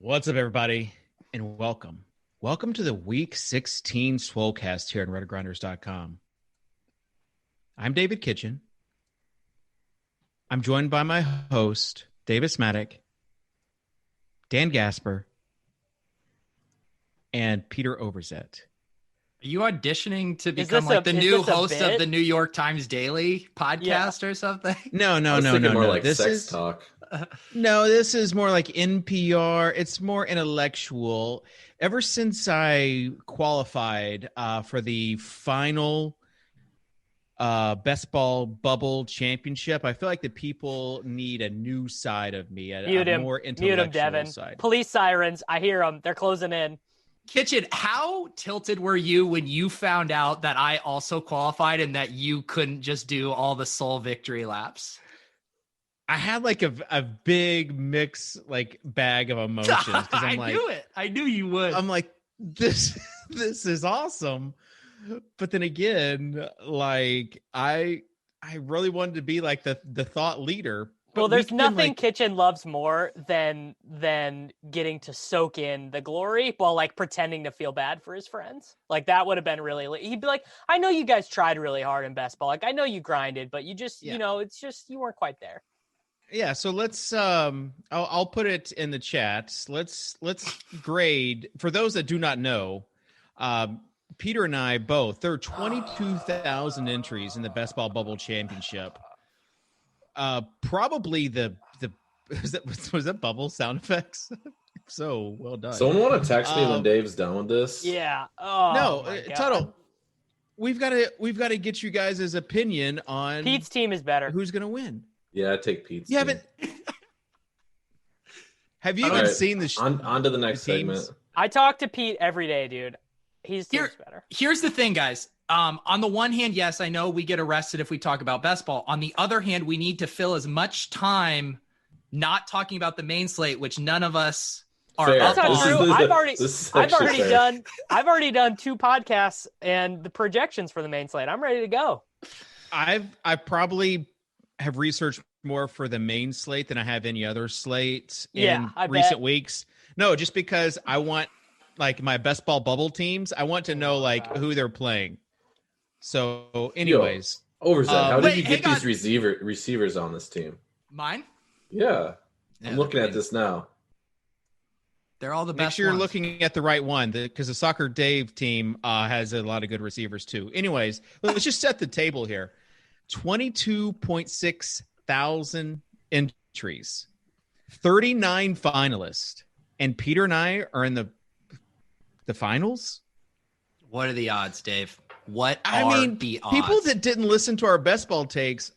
What's up, everybody, and welcome. Welcome to the Week 16 Swolecast here on RotoGrinders.com. I'm David Kitchen. I'm joined by my host, Davis Mattek, Dan Gasper, and Peter Overzet. Are you auditioning to become like the new host of the New York Times Daily podcast or something? No. More like this sex talk. No, this is more like NPR. It's more intellectual. Ever since I qualified for the final best ball bubble championship, I feel like the people need a new side of me, a more intellectual Devin. side. Police sirens. I hear them. They're closing in. Kitchen, how tilted were you when you found out that I also qualified and that you couldn't just do all the sole victory laps? I had like a big mix, like bag of emotions. I knew it. I knew you would. I'm like, this is awesome. But then again, like I really wanted to be like the thought leader. Well, there's nothing Kitchen loves more than getting to soak in the glory while like pretending to feel bad for his friends. Like that would have been really. He'd be like, "I know you guys tried really hard in best ball. Like I know you grinded, but you just, it's just you weren't quite there." Yeah, so let's I'll put it in the chat. Let's grade for those that do not know. Peter and I both, there are 22,000 entries in the Best Ball Bubble Championship. Probably was that bubble sound effects? So well done. Someone want to text me when Dave's done with this? Yeah. Oh no, Tuttle. We've got to get you guys' opinion on Pete's team is better. Who's going to win? Yeah, I take Pete's. You haven't. Have you even seen the? On to the next segment. I talk to Pete every day, dude. He's better. Here's the thing, guys. On the one hand, yes, I know we get arrested if we talk about best ball. On the other hand, we need to fill as much time not talking about the main slate, which none of us are. That's not true. I've already done 2 podcasts and the projections for the main slate. I'm ready to go. I probably have researched more for the main slate than I have any other slate in recent weeks. No, just because I want like my best ball bubble teams. I want to know like who they're playing. So anyways, Overzet, how did you get these receivers on this team? Mine? Yeah. I'm looking at this now. They're all the best. Make sure you're looking at the right one because the Socrdave team has a lot of good receivers too. Anyways, let's just set the table here. 22.6 thousand entries, 39 finalists, and Peter and I are in the finals. What are the odds, Dave? The odds? People that didn't listen to our best ball takes,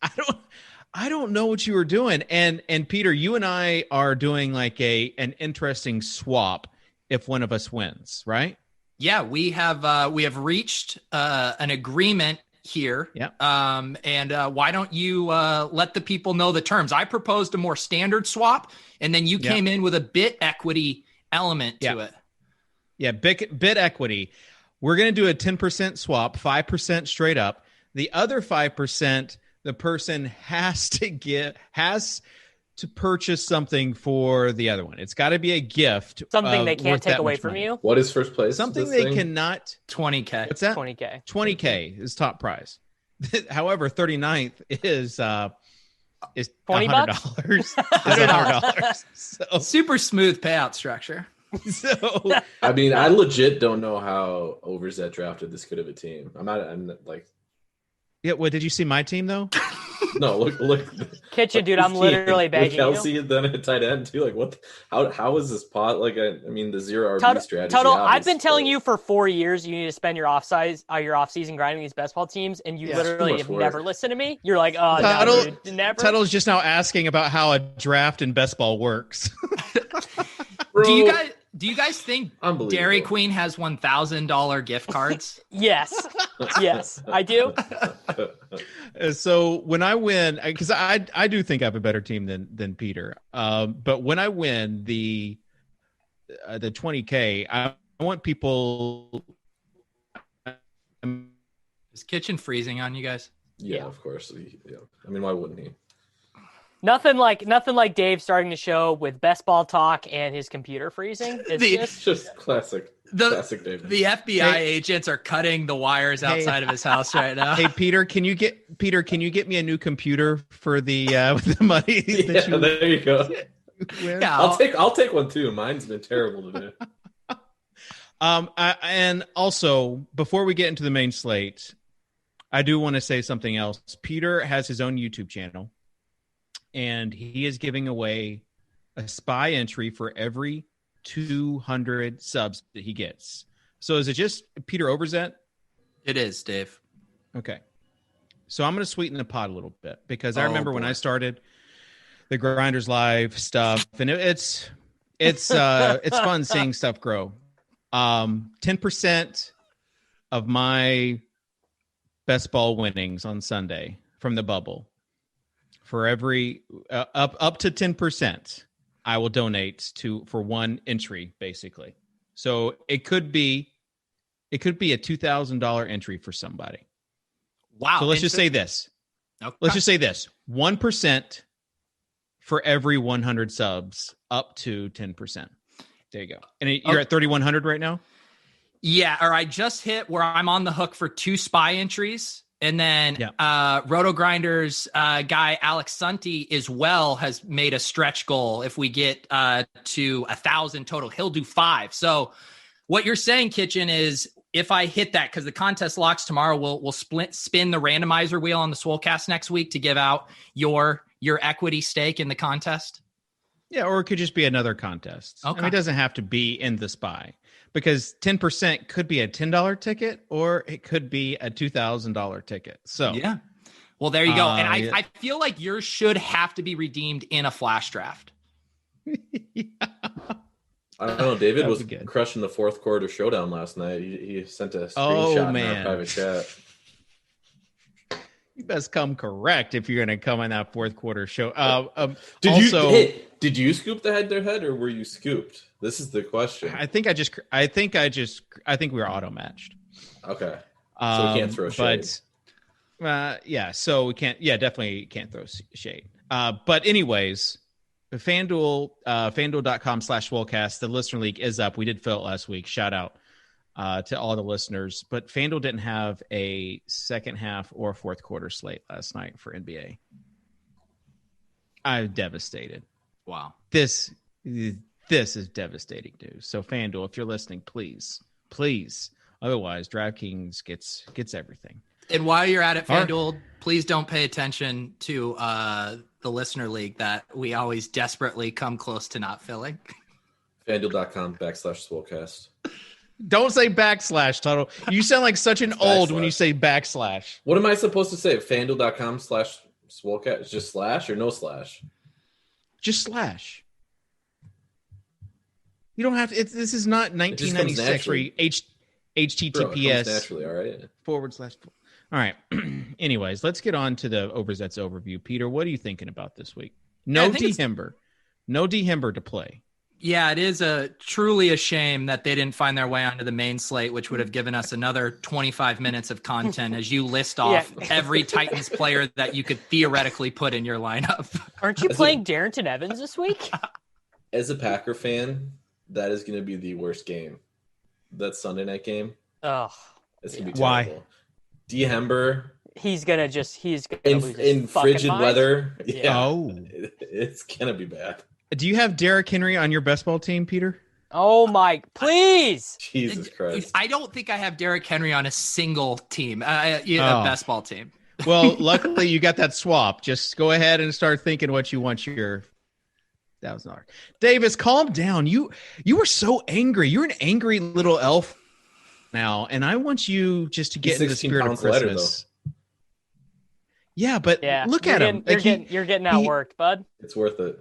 I don't know what you were doing. And Peter, you and I are doing like an interesting swap if one of us wins, right? Yeah, we have reached an agreement here. Yeah. And why don't you let the people know the terms? I proposed a more standard swap, and then you came in with a bit equity element to it. Yeah, bit equity. We're going to do a 10% swap, 5% straight up. The other 5%, the person has to purchase something for the other one. It's got to be a gift. Something they can't take away from you. What is first place? Something they cannot. $20K. What's that? $20K. $20K is top prize. However, 39th is $20. $100. So, super smooth payout structure. So I mean, I legit don't know how Overzet drafted this good of a team. Yeah, what did you see my team though? No, look. Kitchen, dude, I'm literally begging you. Kelsey and then a tight end too. Like, what? How is this pot? Like, I mean, the zero RB strategy. Tuttle, I've been telling you for 4 years you need to spend your off season grinding these best ball teams, and you literally have never listened to me. You're like, oh, no, dude, never. Tuttle's just now asking about how a draft in best ball works. Bro, do you guys think Dairy Queen has $1,000 gift cards? Yes, I do. So when I win, because I do think I have a better team than Peter, but when I win the 20K, I want people. Is Kitchen freezing on you guys? Yeah, of course. Yeah. I mean, why wouldn't he? Nothing like Dave starting the show with best ball talk and his computer freezing. It's just classic. Classic David. The FBI agents are cutting the wires outside of his house right now. Hey Peter, can you get me a new computer for the with the money? There you go. Yeah, I'll take one too. Mine's been terrible today. And also before we get into the main slate, I do want to say something else. Peter has his own YouTube channel, and he is giving away a spy entry for every 200 subs that he gets. So is it just Peter Overzet? It is, Dave. Okay. So I'm going to sweeten the pot a little bit because I remember when I started the Grinders Live stuff, and it's fun seeing stuff grow. 10% of my best ball winnings on Sunday from the bubble, for every up to 10%, I will donate for one entry, basically. So it could be a $2,000 entry for somebody. Wow. So let's just say this. Okay. Let's just say this. 1% for every 100 subs up to 10%. There you go. And you're at 3,100 right now? Yeah, or I just hit where I'm on the hook for 2 spy entries. And then RotoGrinders guy Alex Sunti as well has made a stretch goal. If we get to 1,000 total, he'll do 5. So what you're saying, Kitchen, is if I hit that, because the contest locks tomorrow, we'll spin the randomizer wheel on the Swolecast next week to give out your equity stake in the contest. Yeah, or it could just be another contest. Okay. I mean, it doesn't have to be in the spy, because 10% could be a $10 ticket or it could be a $2,000 ticket. So yeah. Well, there you go. And I feel like yours should have to be redeemed in a flash draft. Yeah. I don't know. David was crushing the fourth quarter showdown last night. He sent a screenshot in our private chat. You best come correct if you're going to come in that fourth quarter show. Did you scoop the head-to-head, or were you scooped? This is the question. I think we were auto matched. Okay, so we can't throw shade. But so we can't. Yeah, definitely can't throw shade. But anyways, FanDuel.com/Swolecast. The listener league is up. We did fill it last week. Shout out to all the listeners. But FanDuel didn't have a second half or fourth quarter slate last night for NBA. I'm devastated. Wow. This is devastating news. So FanDuel, if you're listening, please. Otherwise, DraftKings gets everything. And while you're at it, FanDuel, please don't pay attention to the listener league that we always desperately come close to not filling. FanDuel.com/Swolecast. Don't say backslash, Tuttle. You sound like such an old when you say backslash. What am I supposed to say? FanDuel.com/Swolecast. Just slash or no slash? Just slash. You don't have to. This is not 1996 where you HTTPS naturally. All right. /. All right. Anyways, let's get on to the Overzet's overview. Peter, what are you thinking about this week? No D Hember to play. Yeah, it is truly a shame that they didn't find their way onto the main slate, which would have given us another 25 minutes of content as you list off every Titans player that you could theoretically put in your lineup. Aren't you playing Darrington Evans this week? As a Packer fan, that is going to be the worst game. That Sunday night game. Oh, it's going to be terrible. Why? D. Hember. He's gonna lose his in frigid mind. weather. Yeah. Oh, it's going to be bad. Do you have Derrick Henry on your best ball team, Peter? Oh my! Please, Jesus Christ! I don't think I have Derrick Henry on a single team, a best ball team. Well, luckily you got that swap. Just go ahead and start thinking what you want your $1,000. Davis, calm down. You were so angry. You're an angry little elf now, and I want you just to get in the spirit of Christmas. Yeah, but look at him. You're getting outworked, bud. It's worth it.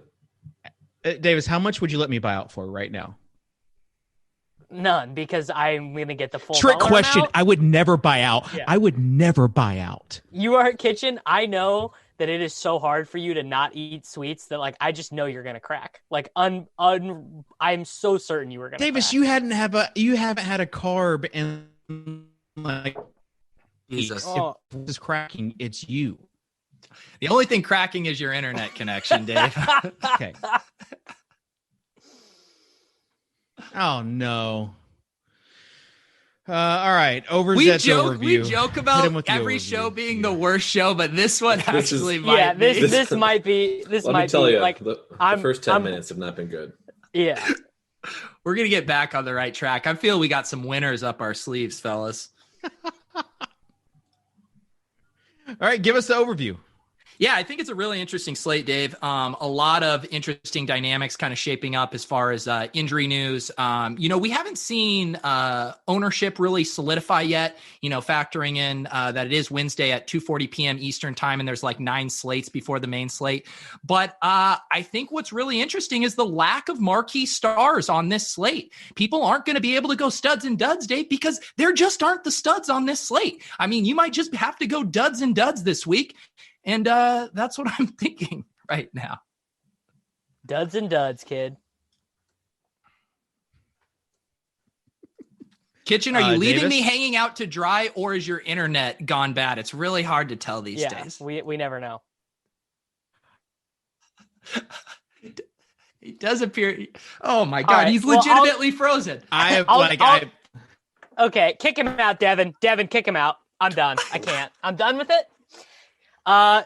Davis, how much would you let me buy out for right now? None, because I'm going to get the full trick question. amount. I would never buy out. Yeah. I would never buy out. You are Kitchen. I know that it is so hard for you to not eat sweets that I just know you're going to crack. I'm so certain you were going to Davis, crack. you haven't had a carb in Jesus. If it's cracking, it's you. The only thing cracking is your internet connection, Dave. Okay. Oh, no. All right. Overzet's overview. We joke about every show being the worst show, but this one actually might be. This might be. Let me tell you, like the first 10 minutes have not been good. Yeah. We're going to get back on the right track. I feel we got some winners up our sleeves, fellas. All right. Give us the overview. Yeah, I think it's a really interesting slate, Dave. A lot of interesting dynamics kind of shaping up as far as injury news. We haven't seen ownership really solidify yet, factoring in that it is Wednesday at 2:40 p.m. Eastern time, and there's like 9 slates before the main slate. But I think what's really interesting is the lack of marquee stars on this slate. People aren't going to be able to go studs and duds, Dave, because there just aren't the studs on this slate. I mean, you might just have to go duds and duds this week. And that's what I'm thinking right now. Duds and duds, kid. Kitchen, are you leaving me hanging out to dry, or is your internet gone bad? It's really hard to tell these days. We never know. He does appear. Oh my God, right, he's legitimately frozen. Okay, kick him out, Devin. Devin, kick him out. I'm done. I can't. I'm done with it.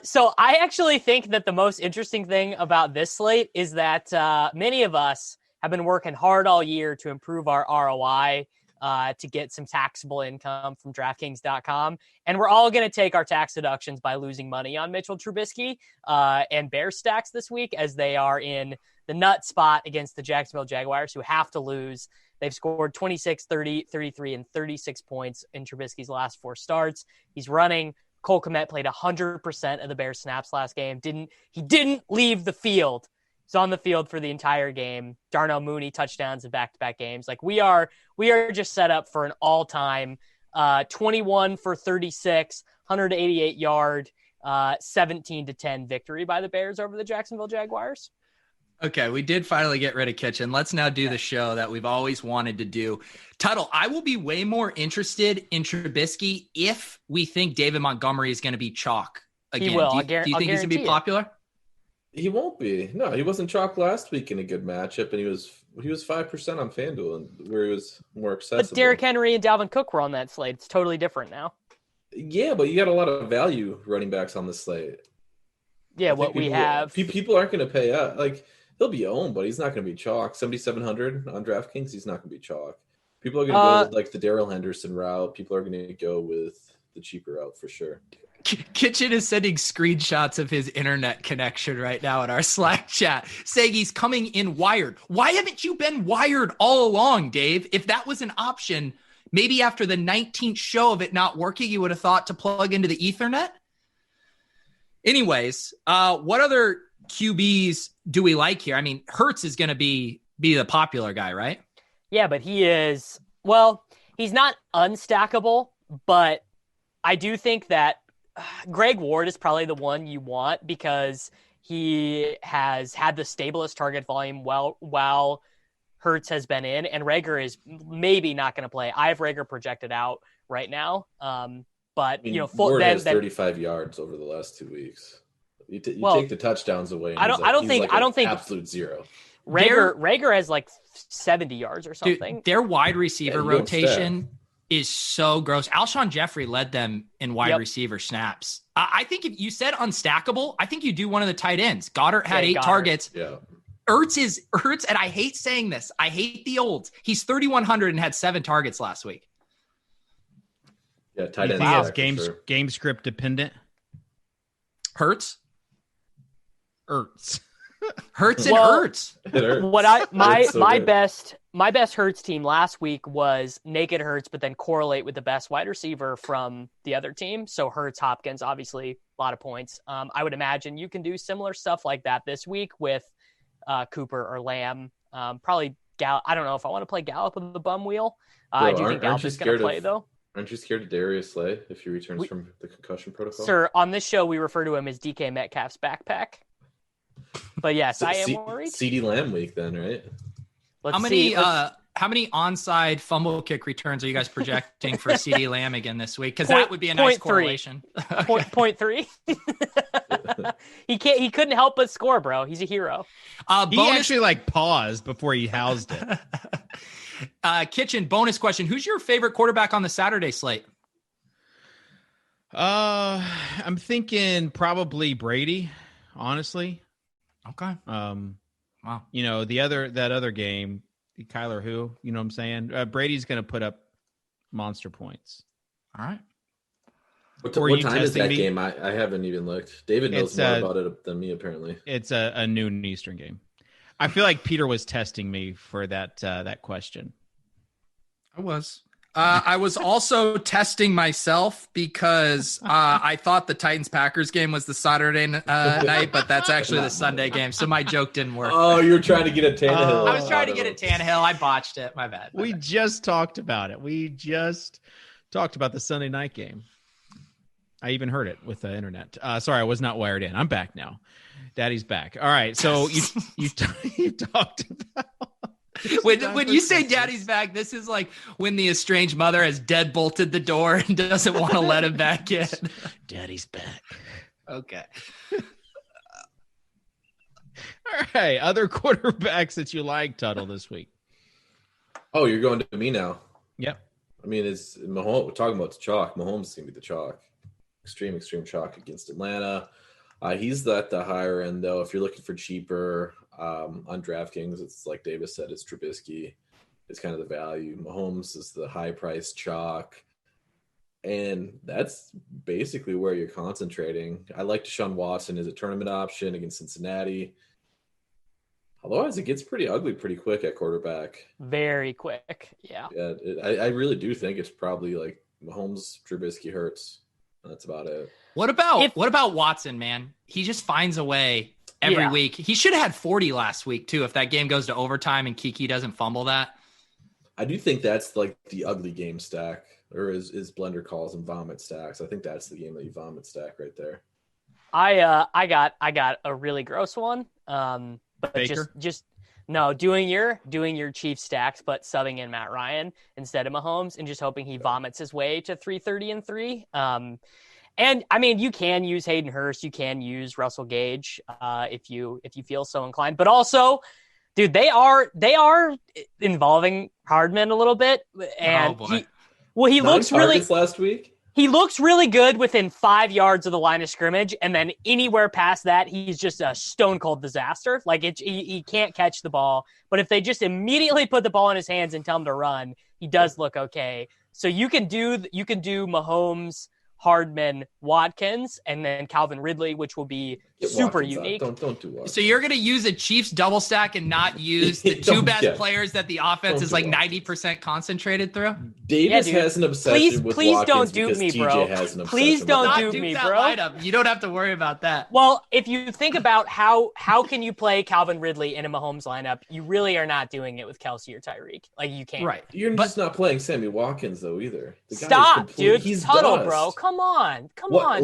So I actually think that the most interesting thing about this slate is that many of us have been working hard all year to improve our ROI to get some taxable income from DraftKings.com. And we're all going to take our tax deductions by losing money on Mitchell Trubisky and Bears stacks this week, as they are in the nut spot against the Jacksonville Jaguars, who have to lose. They've scored 26, 30, 33, and 36 points in Trubisky's last 4 starts. He's running. Cole Kmet played 100% of the Bears snaps last game. He didn't leave the field. He's on the field for the entire game. Darnell Mooney touchdowns in back-to-back games. Like we are just set up for an all-time 21 for 36, 188 yard, 17-10 victory by the Bears over the Jacksonville Jaguars. Okay, we did finally get rid of Kitchen. Let's now do the show that we've always wanted to do. Tuttle, I will be way more interested in Trubisky if we think David Montgomery is going to be chalk again. He will. Do you think he's going to be popular? He won't be. No, he wasn't chalk last week in a good matchup, and he was 5% on FanDuel, and where he was more accessible. But Derrick Henry and Dalvin Cook were on that slate. It's totally different now. Yeah, but you got a lot of value running backs on the slate. Yeah, people aren't going to pay up. Like, he'll be owned, but he's not going to be chalk. 7,700 on DraftKings, he's not going to be chalk. People are going to go with like the Darrell Henderson route. People are going to go with the cheaper route for sure. Kitchen is sending screenshots of his internet connection right now in our Slack chat, saying he's coming in wired. Why haven't you been wired all along, Dave? If that was an option, maybe after the 19th show of it not working, you would have thought to plug into the Ethernet. Anyways, what other QBs do we like here? I mean, Hurts is going to be the popular guy, right? Yeah, but he's not unstackable, but I do think that Greg Ward is probably the one you want because he has had the stablest target volume while Hurts has been in, and Rager is maybe not going to play. I have Rager projected out right now, but Ward has 35 yards over the last 2 weeks. You take the touchdowns away. I don't think absolute zero. Rager has like 70 yards or something. Dude, their wide receiver rotation is so gross. Alshon Jeffrey led them in wide receiver snaps. I think if you said unstackable, I think you do one of the tight ends. Goddard had 8 targets. Yeah. Ertz, and I hate saying this. I hate the olds. He's 3,100 and had 7 targets last week. Yeah, tight ends. Game script dependent. Hurts. Hurts and Hurts. My best Hurts team last week was naked Hurts, but then correlate with the best wide receiver from the other team. So Hurts, Hopkins, obviously a lot of points. I would imagine you can do similar stuff like that this week with Cooper or Lamb. Probably I don't know if I want to play Gallup with the bum wheel. I do think Gallup is going to play though. Aren't you scared of Darius Slay if he returns from the concussion protocol? Sir, on this show we refer to him as DK Metcalf's backpack. But yes, I am worried. CeeDee Lamb week then, right? How many How many onside fumble kick returns are you guys projecting for CeeDee Lamb again this week? Because that would be a nice correlation. Point 3. He couldn't help but score, bro. He's a hero. He actually paused before he housed it. Kitchen bonus question: who's your favorite quarterback on the Saturday slate? I'm thinking probably Brady. Honestly. Okay. Wow. That other game. Kyler who, you know what I'm saying? Brady's going to put up monster points. All right. What time is that game? I haven't even looked. David knows more about it than me, apparently. It's a noon Eastern game. I feel like Peter was testing me for that question. I was. I was also testing myself because I thought the Titans-Packers game was the Saturday night, but that's actually the Sunday game, so my joke didn't work. Oh, you were trying to get a Tannehill. I was trying to get a Tannehill. I botched it. My bad. We just talked about it. We just talked about the Sunday night game. I even heard it with the internet. Sorry, I was not wired in. I'm back now. Daddy's back. All right, so you talked about... When you say daddy's back, this is like when the estranged mother has deadbolted the door and doesn't want to let him back in. Daddy's back. Okay. All right. Other quarterbacks that you like, Tuttle, this week. Oh, you're going to me now. Yep. I mean, it's Mahomes. We're talking about the chalk. Mahomes is going to be the chalk. Extreme chalk against Atlanta. He's at the higher end, though. If you're looking for cheaper on DraftKings, it's like Davis said, it's Trubisky. It's kind of the value. Mahomes is the high-priced chalk. And that's basically where you're concentrating. I like Deshaun Watson as a tournament option against Cincinnati. Otherwise, it gets pretty ugly pretty quick at quarterback. Very quick, yeah. Yeah, I really do think it's probably like Mahomes, Trubisky, Hurts. That's about it. What about Watson, man? He just finds a way every week. He should have had 40 last week, too, if that game goes to overtime and Kiki doesn't fumble that. I do think that's like the ugly game stack, or as Blender calls them, vomit stacks. I think that's the game that you vomit stack right there. I got a really gross one. But Baker? just no, doing your Chiefs stacks, but subbing in Matt Ryan instead of Mahomes and just hoping he vomits his way to 330-3. And I mean, you can use Hayden Hurst, you can use Russell Gage if you feel so inclined. But also, dude, they are involving Hardman a little bit, and he looks really last week. He looks really good within 5 yards of the line of scrimmage, and then anywhere past that, he's just a stone cold disaster. Like he can't catch the ball, but if they just immediately put the ball in his hands and tell him to run, he does look okay. So you can do Mahomes, Hardman, Watkins, and then Calvin Ridley, which will be super unique. Don't do Watkins. So you're going to use a Chiefs double stack and not use the two best players that the offense is like 90% concentrated through? Davis has an obsession with please Watkins don't dupe me, TJ bro. has an obsession Please don't with dupe me, that bro. Lineup. You don't have to worry about that. Well, if you think about how can you play Calvin Ridley in a Mahomes lineup, you really are not doing it with Kelsey or Tyreek. Like you can't. Right. You're just not playing Sammy Watkins though either. The guy Stop, dude. He's Tuttle, dust. bro. Come on,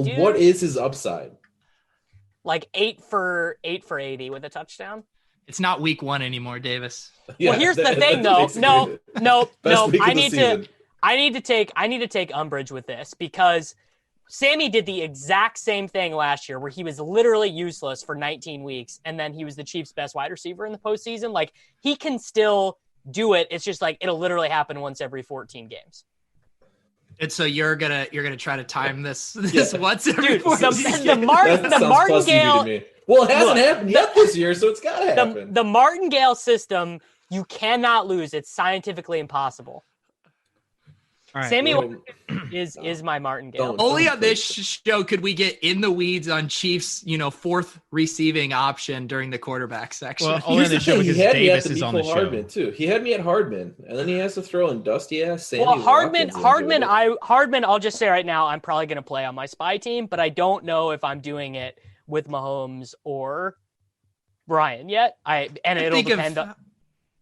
dude. What is his upside? Like 8 for 80 with a touchdown. It's not week 1 anymore, Davis. Yeah, well, here's the thing, though. No. I need to take umbrage with this because Sammy did the exact same thing last year where he was literally useless for 19 weeks, and then he was the Chiefs' best wide receiver in the postseason. Like, he can still do it. It's just like it'll literally happen once every 14 games. And so you're gonna try to time this once every Dude, 14 the Martingale. Well, it hasn't happened yet this year, so it's got to happen. The Martingale system, you cannot lose. It's scientifically impossible. All right. Sammy is my Martingale. Only on this show could we get in the weeds on Chiefs, fourth receiving option during the quarterback section. Well, only on the show because Davis is on the show. Hardman too. He had me at Hardman, and then he has to throw in dusty ass Sammy. Well, Hardman. I'll just say right now, I'm probably going to play on my spy team, but I don't know if I'm doing it with Mahomes or Brian yet. It'll depend on.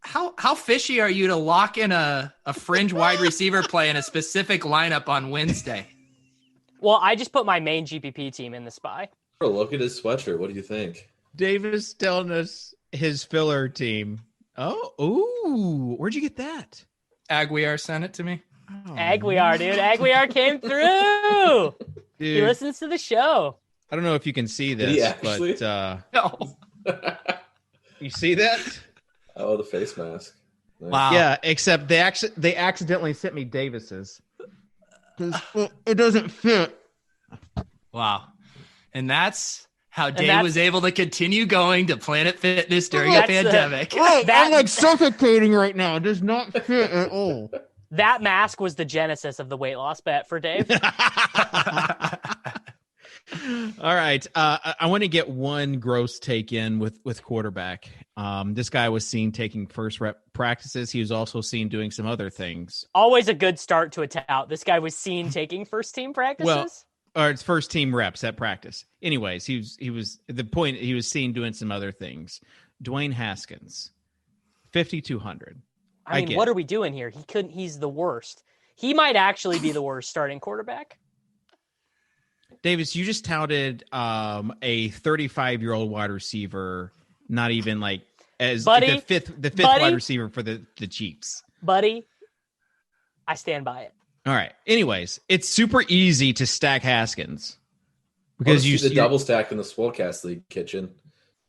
How fishy are you to lock in a fringe wide receiver play in a specific lineup on Wednesday? Well, I just put my main GPP team in the spy. Bro, look at his sweatshirt. What do you think? Davis telling us his filler team Oh, ooh, where'd you get that? Aguiar sent it to me. Oh, Aguiar, dude. Aguiar came through. dude. He listens to the show. I don't know if you can see Did he this, actually? but No. you see that? Oh, the face mask. Nice. Wow. Yeah, except they accidentally sent me Davis's because it doesn't fit. Wow. And that's how Dave was able to continue going to Planet Fitness during a pandemic. I'm like suffocating right now. It does not fit at all. That mask was the genesis of the weight loss bet for Dave. All right. I want to get one gross take in with quarterback. This guy was seen taking first rep practices. He was also seen doing some other things. Always a good start to a tout. This guy was seen taking first team practices. Well, or it's first team reps at practice. Anyways, he was at the point he was seen doing some other things. Dwayne Haskins, 5,200. I mean, what are we doing here? He's the worst. He might actually be the worst starting quarterback. Davis, you just touted a 35-year-old wide receiver, not even like as the fifth wide receiver for the Chiefs. Buddy, I stand by it. All right. Anyways, it's super easy to stack Haskins because you see the double stack in the Swolecast League kitchen.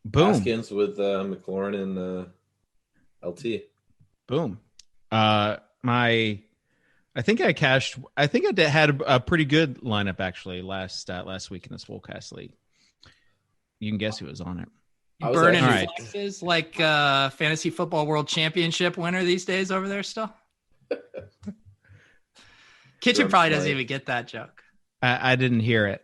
Boom. Haskins with McLaurin and LT. Boom. I think I had a pretty good lineup actually last week in the Swolecast League. You can guess who was on it. Burning flexes like Fantasy Football World Championship winner these days over there still. Kitchen probably doesn't even get that joke. I didn't hear it.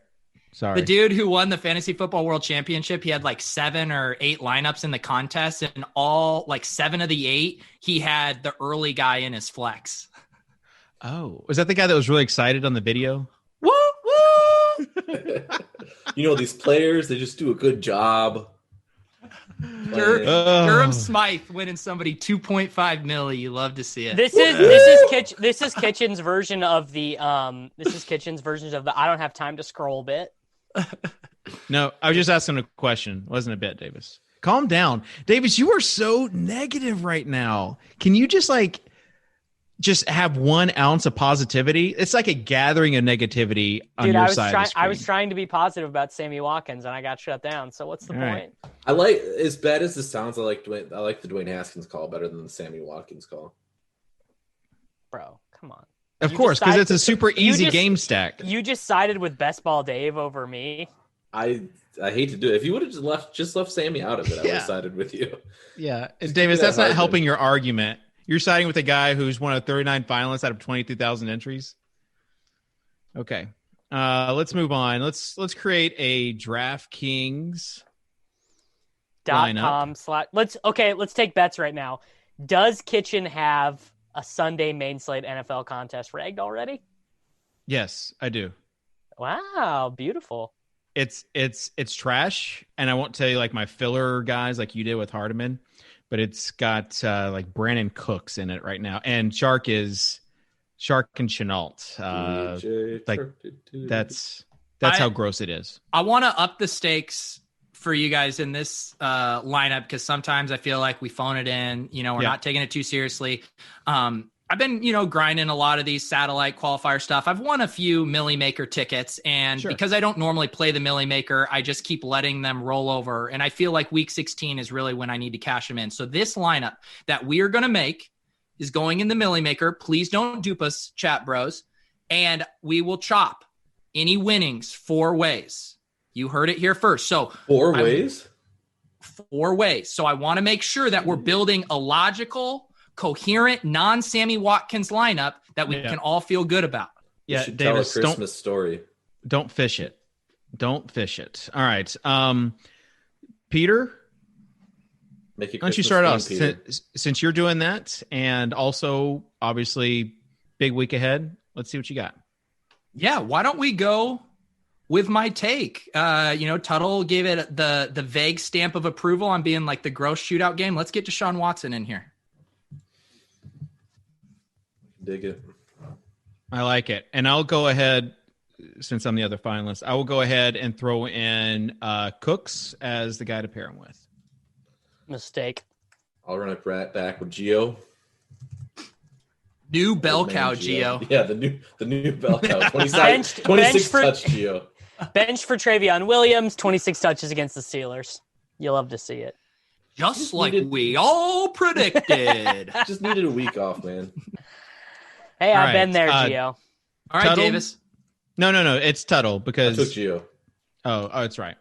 Sorry. The dude who won the Fantasy Football World Championship, he had like 7 or 8 lineups in the contest, and all like 7 of the 8, he had the early guy in his flex. Oh, was that the guy that was really excited on the video? Woo, woo! These players, they just do a good job. Durham Smythe winning somebody $2.5 million. You love to see it. This is Kitchen's version of the I don't have time to scroll bit. No, I was just asking a question. It wasn't a bit, Davis. Calm down. Davis, you are so negative right now. Can you just have 1 ounce of positivity? It's like a gathering of negativity on your side of the screen. I was trying to be positive about Sammy Watkins, and I got shut down. So what's the point? Right. I like, as bad as this sounds, I like the Dwayne Haskins call better than the Sammy Watkins call. Bro, come on. Of course, because it's a super easy game stack. You just sided with Best Ball Dave over me. I hate to do it. If you would have just left Sammy out of it, I would have sided with you. Yeah, Davis, that's not helping your argument. You're siding with a guy who's one of 39 finalists out of 22,000 entries. Okay, let's move on. Let's create a DraftKings .com/. Let's take bets right now. Does Kitchen have a Sunday main slate NFL contest rigged already? Yes, I do. Wow, beautiful. It's trash, and I won't tell you like my filler guys like you did with Hardiman, but it's got like Brandon Cooks in it right now, and Shark and Chenault. That's how gross it is. I want to up the stakes for you guys in this lineup because sometimes I feel like we phone it in. We're not taking it too seriously. I've been, grinding a lot of these satellite qualifier stuff. I've won a few Millie Maker tickets, and because I don't normally play the Millie Maker, I just keep letting them roll over. And I feel like week 16 is really when I need to cash them in. So this lineup that we are going to make is going in the Millie Maker. Please don't dupe us, chat bros. And we will chop any winnings 4 ways. You heard it here first. So 4 ways? 4 ways. So I want to make sure that we're building a logical, coherent, non-Sammy Watkins lineup that we can all feel good about. Yeah, Davis, tell a Christmas story. Don't fish it. Don't fish it. All right. Peter, why don't you start off since you're doing that, and also obviously big week ahead. Let's see what you got. Yeah, why don't we go with my take? Tuttle gave it the vague stamp of approval on being like the gross shootout game. Let's get Deshaun Watson in here. Dig it. I like it. And I'll go ahead, since I'm the other finalist, I will go ahead and throw in Cooks as the guy to pair him with. Mistake. I'll run it back with Gio. New bell cow Gio. Yeah, the new bell cow. 26 touch Gio. Bench for Travion Williams, 26 touches against the Steelers. You'll love to see it. Just like we all predicted. Just needed a week off, man. Hey, I've been there, Gio. All right, Tuttle? Davis. No. It's Tuttle because I took Gio. Oh, it's right.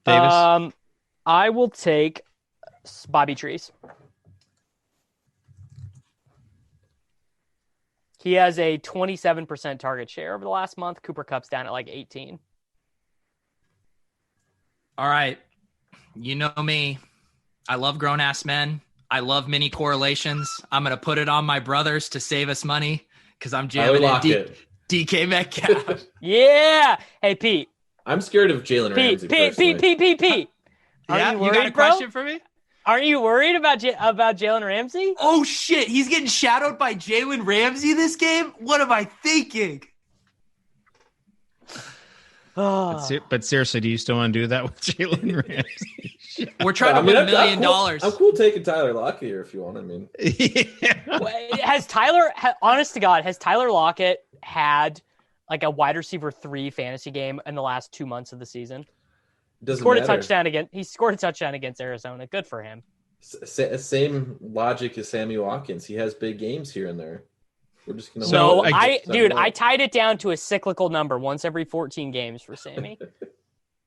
Davis. I will take Bobby Trees. He has a 27% target share over the last month. Cooper Kupp's down at like 18. All right. You know me. I love grown-ass men. I love mini correlations. I'm going to put it on my brothers to save us money because I'm jamming in DK Metcalf. Yeah. Hey, Pete. I'm scared of Jalen Ramsey. Pete. Yeah, you got a question for me? Aren't you worried about Jalen Ramsey? Oh, shit. He's getting shadowed by Jalen Ramsey this game? What am I thinking? But seriously, do you still want to do that with Jalen Ramsey? We're trying to win $1 million. I'm cool taking Tyler Lockett here if you want. I mean, honest to God, has Tyler Lockett had like a wide receiver 3 fantasy game in the last 2 months of the season? He scored a touchdown against Arizona. Good for him. Same logic as Sammy Watkins. He has big games here and there. We're just gonna. I tied it down to a cyclical number once every 14 games for Sammy.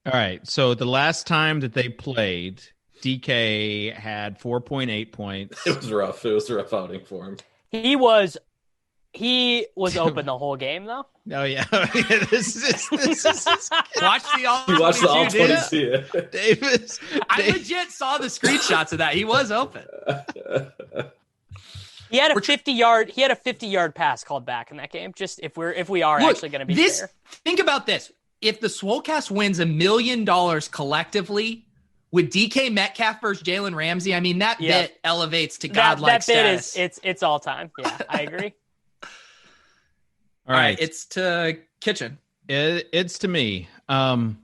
All right. So the last time that they played, DK had 4.8 points. It was rough. It was a rough outing for him. He was open the whole game though. Oh yeah. This is Watch the all. You watched the all 22. Davis. I legit saw the screenshots of that. He was open. He had a 50-yard pass called back in that game. Just if we are actually going to be fair. Think about this. If the Swolecast wins $1 million collectively with DK Metcalf versus Jalen Ramsey, I mean that bit elevates to godlike status. That bit it's all time. Yeah, I agree. All right, it's to Kitchen. It's to me. I'm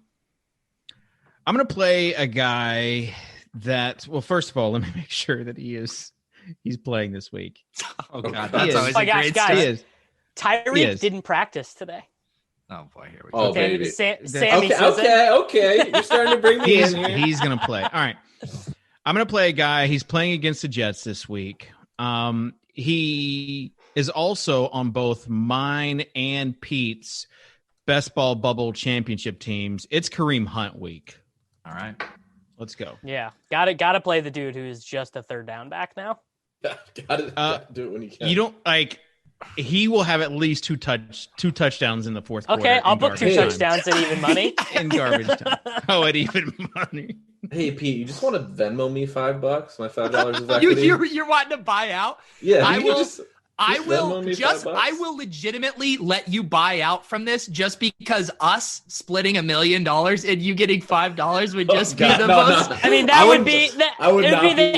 going to play a guy that. Well, first of all, let me make sure that he's playing this week. Oh God, that's always a great guys. Tyreek didn't practice today. Oh boy, here we go. Oh baby, Sammy okay. You're starting to bring me in here. He's going to play. All right, I'm going to play a guy. He's playing against the Jets this week. He is also on both mine and Pete's Best Ball Bubble Championship teams. It's Kareem Hunt week. All right, let's go. Yeah, got to play the dude who's just a third down back now. Gotta do it when you can. You don't like. He will have at least two touchdowns in the fourth quarter. Okay, I'll book 2 touchdowns at even money. In garbage time. Oh, at even money. Hey, Pete, you just want to Venmo me $5? My $5 is equity. You're wanting to buy out? Yeah, I will legitimately let you buy out from this just because us splitting $1 million and you getting $5 would just be the most. No. I mean, that would be the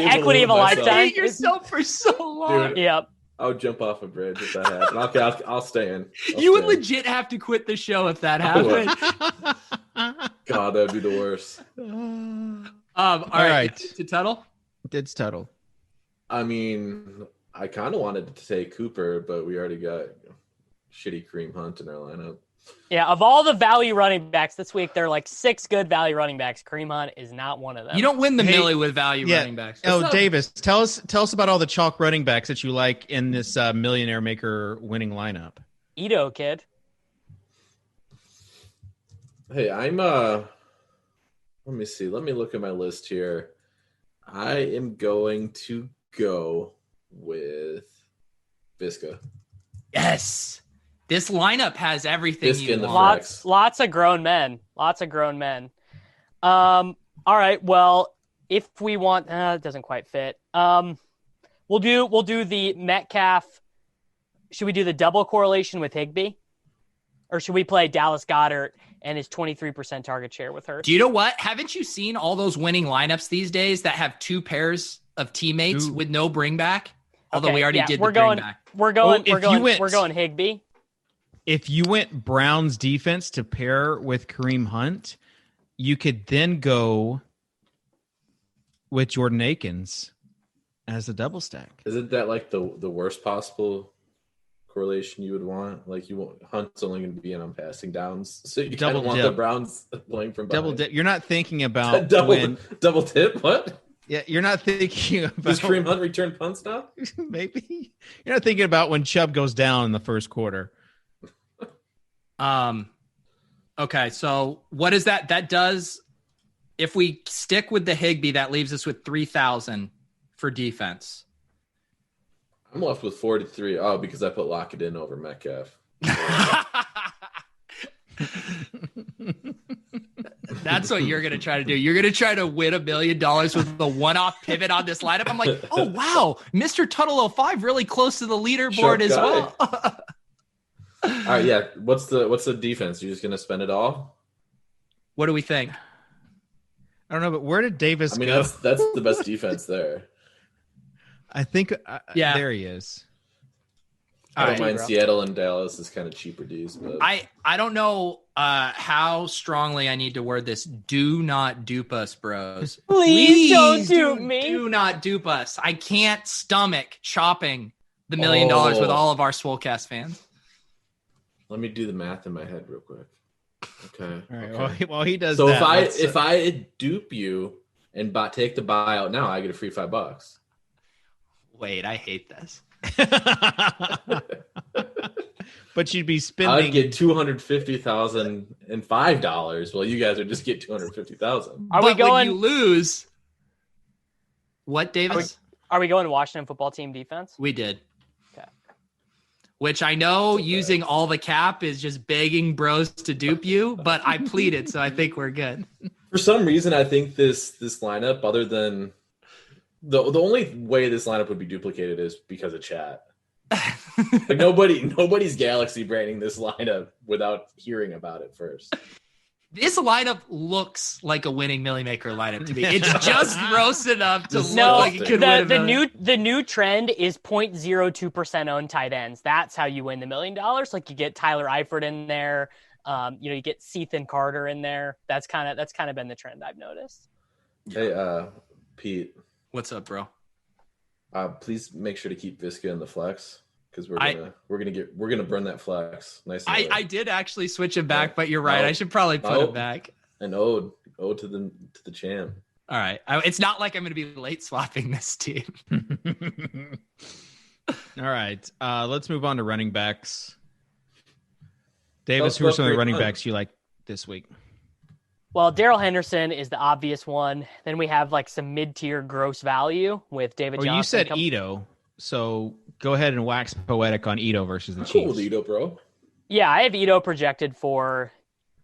equity of a lifetime. You hate yourself for so long. Dude, yep. I would jump off a bridge if that happened. Okay, I'll stay in. You would legit have to quit the show if that happened. God, that'd be the worst. All right. To Tuttle? It's Tuttle. I mean, I kind of wanted to take Cooper, but we already got shitty Kareem Hunt in our lineup. Yeah, of all the value running backs this week, there are like 6 good value running backs. Kareem Hunt is not one of them. You don't win the millie with value running backs. Davis, tell us about all the chalk running backs that you like in this Millionaire Maker winning lineup. Ito, kid. Hey, I'm let me see. Let me look at my list here. I am going to go with Visca. Yes. This lineup has everything you want. Lots of grown men. All right. Well, if we want, it doesn't quite fit. We'll do the Metcalf. Should we do the double correlation with Higbee, or should we play Dallas Goedert and his 23% target share with Hurts? Do you know what? Haven't you seen all those winning lineups these days that have 2 pairs of teammates with no bring back? Although we already did the bring back. We're going Higbee. If you went Browns defense to pair with Kareem Hunt, you could then go with Jordan Akins as a double stack. Isn't that like the worst possible correlation you would want? Like Hunt's only going to be in on passing downs, so you don't want the Browns playing from behind. Double dip. You're not thinking about double tip. What? Yeah, you're not thinking about. Does Kareem Hunt return punts now? Maybe you're not thinking about when Chubb goes down in the first quarter. Okay, so what is that? That does. If we stick with the Higbee, that leaves us with 3,000 for defense. I'm left with 43. Oh, because I put Lockett in over Metcalf. That's what you're going to try to do. You're going to try to win $1 million with the one-off pivot on this lineup. I'm like, oh, wow. Mr. Tuttle 05 really close to the leaderboard as well. All right, yeah. What's the defense? You're just going to spend it all? What do we think? I don't know, but where did Davis go? That's the best defense there. I think, there he is. I don't mind Seattle and Dallas is kind of cheaper D's. But I don't know how strongly I need to word this. Do not dupe us, bros. Please don't dupe me. Do not dupe us. I can't stomach chopping the $1 million with all of our Swolecast fans. Let me do the math in my head real quick. Okay. All right. Well, he does. So that. if I dupe you and take the buyout now, I get a free $5. Wait, I hate this. But you'd be spending. I'd get $250,000 and $5. Well, you guys would just get $250,000. Are we going? When you lose, what, Davis? Are we going to Washington football team defense? We did. Okay. Which I know using all the cap is just begging bros to dupe you, but I pleaded, so I think we're good. For some reason, I think this lineup, other than the only way this lineup would be duplicated is because of chat. Like nobody's galaxy branding this lineup without hearing about it first. This lineup looks like a winning Millie Maker lineup to me. It's just gross enough to look like it could win the new trend is 0.02% owned tight ends. That's how you win the $1 million. Like you get Tyler Eifert in there. You get Ethan Carter in there. That's kind of been the trend I've noticed. Hey, Pete. What's up, bro? Please make sure to keep Visca in the flex because we're gonna burn that flex. Nice. I did actually switch it back, but you're right. I should probably put it back. An ode to the champ. All right. It's not like I'm going to be late swapping this team. All right. Let's move on to running backs. Davis, who are some of the running backs you like this week? Well, Darrell Henderson is the obvious one. Then we have like some mid-tier gross value with David Johnson. You said Ito, so go ahead and wax poetic on Ito versus the Chiefs. Cool with Ito, bro. Yeah, I have Ito projected for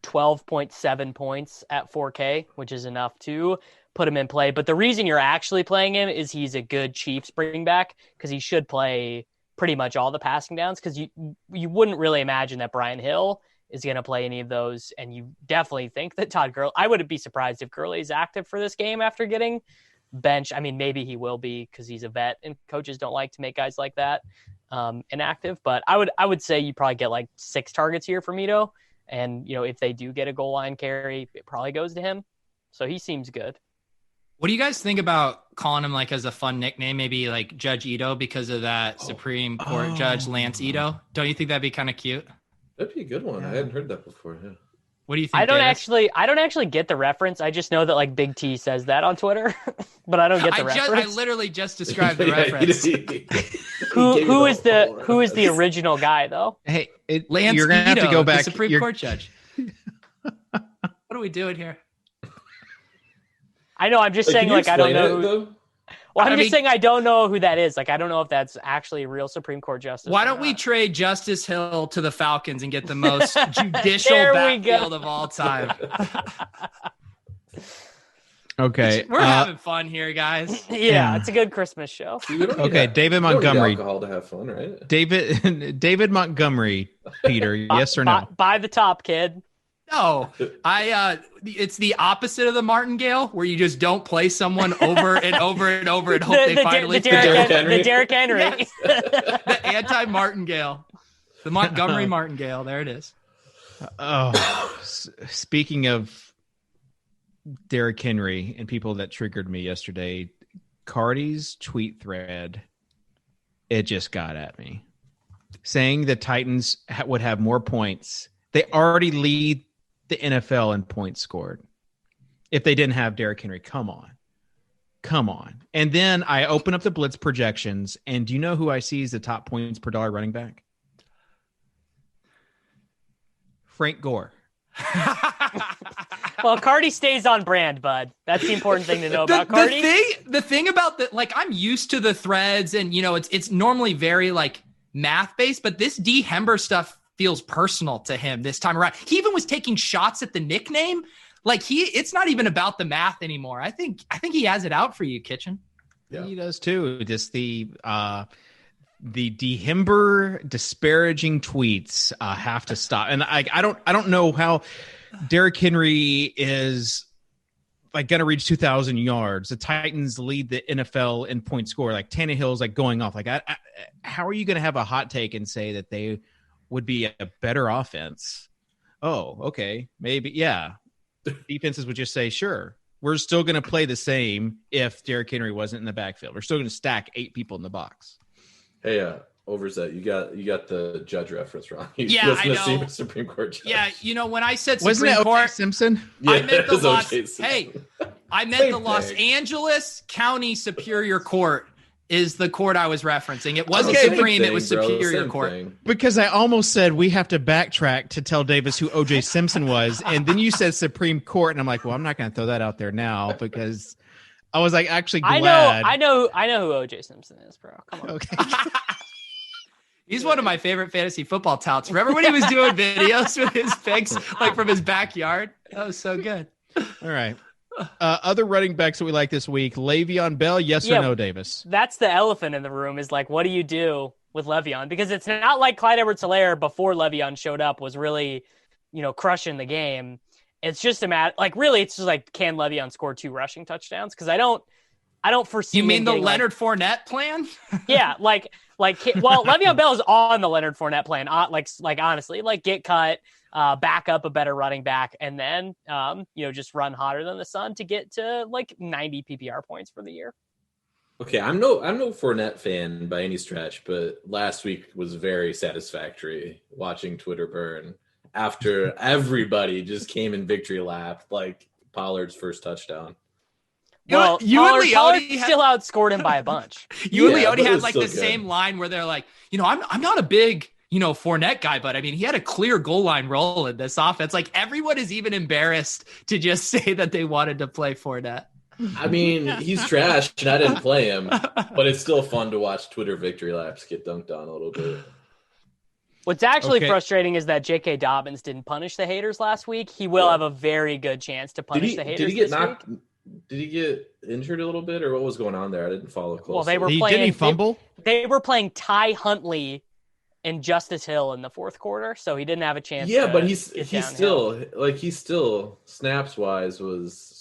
12.7 points at 4K, which is enough to put him in play. But the reason you're actually playing him is he's a good Chiefs bring back because he should play pretty much all the passing downs because you wouldn't really imagine that Brian Hill is going to play any of those. And you definitely think that Todd Gurley, I wouldn't be surprised if Gurley is active for this game after getting benched. I mean, maybe he will be because he's a vet and coaches don't like to make guys like that inactive. But I would say you probably get like 6 targets here from Ito. And, if they do get a goal line carry, it probably goes to him. So he seems good. What do you guys think about calling him like as a fun nickname, maybe like Judge Ito because of that Supreme Court Judge Lance Ito? Don't you think that'd be kind of cute? That'd be a good one. Yeah. I hadn't heard that before. Yeah. What do you think? I don't actually get the reference. I just know that like Big T says that on Twitter, but I don't get the reference. I literally just described the reference. Who is the original guy though? Hey, Lance you're gonna Ito, have to go back. The Supreme Court judge. What are we doing here? I know. I'm just saying, like, I don't know. Well, I'm just saying I don't know who that is. Like, I don't know if that's actually a real Supreme Court justice. Why don't we trade Justice Hill to the Falcons and get the most judicial backfield of all time? Okay. We're having fun here, guys. Yeah, it's a good Christmas show. Okay, David Montgomery. Alcohol to have fun, right? David Montgomery, Peter, yes or no? Buy the top, kid. No, it's the opposite of the Martingale, where you just don't play someone over and over and over and hope they finally the Derrick Henry. Yes. The anti-Martingale, the Montgomery Martingale. There it is. Oh, speaking of Derrick Henry and people that triggered me yesterday, Cardi's tweet thread, it just got at me. Saying the Titans would have more points. They already lead the NFL in points scored. If they didn't have Derrick Henry, come on. And then I open up the Blitz projections, and do you know who I see as the top points per dollar running back? Frank Gore. Well, Cardi stays on brand, bud. That's the important thing to know about Cardi. The thing about the, like, I'm used to the threads, and it's normally very like math based, but this D Hember stuff feels personal to him this time around. He even was taking shots at the nickname. Like it's not even about the math anymore. I think he has it out for you, Kitchen. Yeah, he does too. Just the Dehember disparaging tweets have to stop. And I don't know how Derrick Henry is like going to reach 2,000 yards. The Titans lead the NFL in point score. Like Tannehill's like going off. Like how are you going to have a hot take and say that they would be a better offense? Oh, okay, maybe, yeah. Defenses would just say, sure, we're still going to play the same if Derrick Henry wasn't in the backfield. We're still going to stack 8 people in the box. Hey, Overzet, you got the judge reference wrong. Yeah, I know. Supreme Court judge. Yeah, when I said Wasn't Supreme it Court, O.J. Simpson? Yeah, I meant Same the Los thing. Angeles County Superior Court is the court I was referencing. It wasn't Okay, Supreme, Same it was thing, bro. Superior Same Court. thing. Because I almost said we have to backtrack to tell Davis who O.J. Simpson was, and then you said Supreme Court, and I'm like, well, I'm not going to throw that out there now because I was like actually glad. I know who O.J. Simpson is, bro. Come on. Okay. He's one of my favorite fantasy football touts. Remember when he was doing videos with his picks, like from his backyard? That was so good. All right. Other running backs that we like this week, Le'Veon Bell, yes or no, Davis? That's the elephant in the room is like, what do you do with Le'Veon? Because it's not like Clyde Edwards-Helaire before Le'Veon showed up was really, crushing the game. It's just a matter, like really, it's just like, can Le'Veon score 2 rushing touchdowns? Because I don't foresee. You mean the Leonard Fournette plan? Yeah, well, Le'Veon Bell is on the Leonard Fournette plan. Honestly, get cut, back up a better running back, and then just run hotter than the sun to get to like 90 PPR points for the year. Okay, I'm no Fournette fan by any stretch, but last week was very satisfactory watching Twitter burn after everybody just came in victory lap, like Pollard's first touchdown. Well, Pollard still outscored him by a bunch. And Leote had like the same line where they're like, I'm not a big, Fournette guy, but I mean, he had a clear goal line role in this offense. Like everyone is even embarrassed to just say that they wanted to play Fournette. I mean, he's trash and I didn't play him, but it's still fun to watch Twitter victory laps get dunked on a little bit. What's actually frustrating is that J.K. Dobbins didn't punish the haters last week. He will have a very good chance to punish the haters. Did he get knocked? Did he get injured a little bit, or what was going on there? I didn't follow closely. Well, they were playing. Did he fumble? They were playing Ty Huntley and Justice Hill in the fourth quarter, so he didn't have a chance. Yeah, but he's still snaps wise was.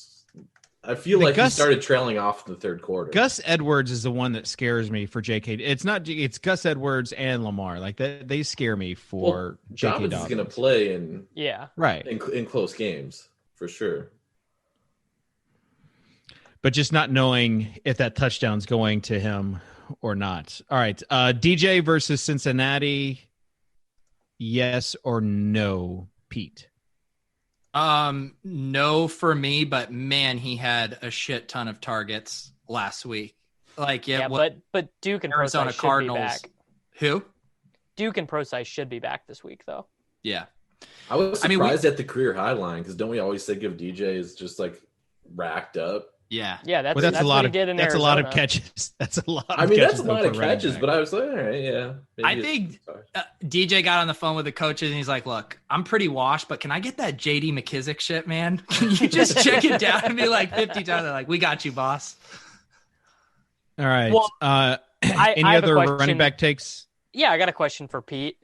I feel like he started trailing off in the third quarter. Gus Edwards is the one that scares me for JK. It's Gus Edwards and Lamar. Like they scare me for JK Dobbins. Is going to play in close games for sure. But just not knowing if that touchdown's going to him or not. All right. DJ versus Cincinnati. Yes or no, Pete? No for me, but man, he had a shit ton of targets last week. Like, but Duke and Arizona Cardinals. Be back. Who? Duke and Procise should be back this week, though. Yeah. I was surprised at the career high line because don't we always think of DJ as just like racked up? Yeah. That's a lot of that's a lot of catches. That's a lot. That's a lot of catches, but I was like, all right, yeah. I think DJ got on the phone with the coaches and he's like, "Look, I'm pretty washed, but can I get that JD McKissick shit, man? Can you just check it down and be like 50 times?" They're like, "We got you, boss." All right. Well, any other running back takes? Yeah, I got a question for Pete.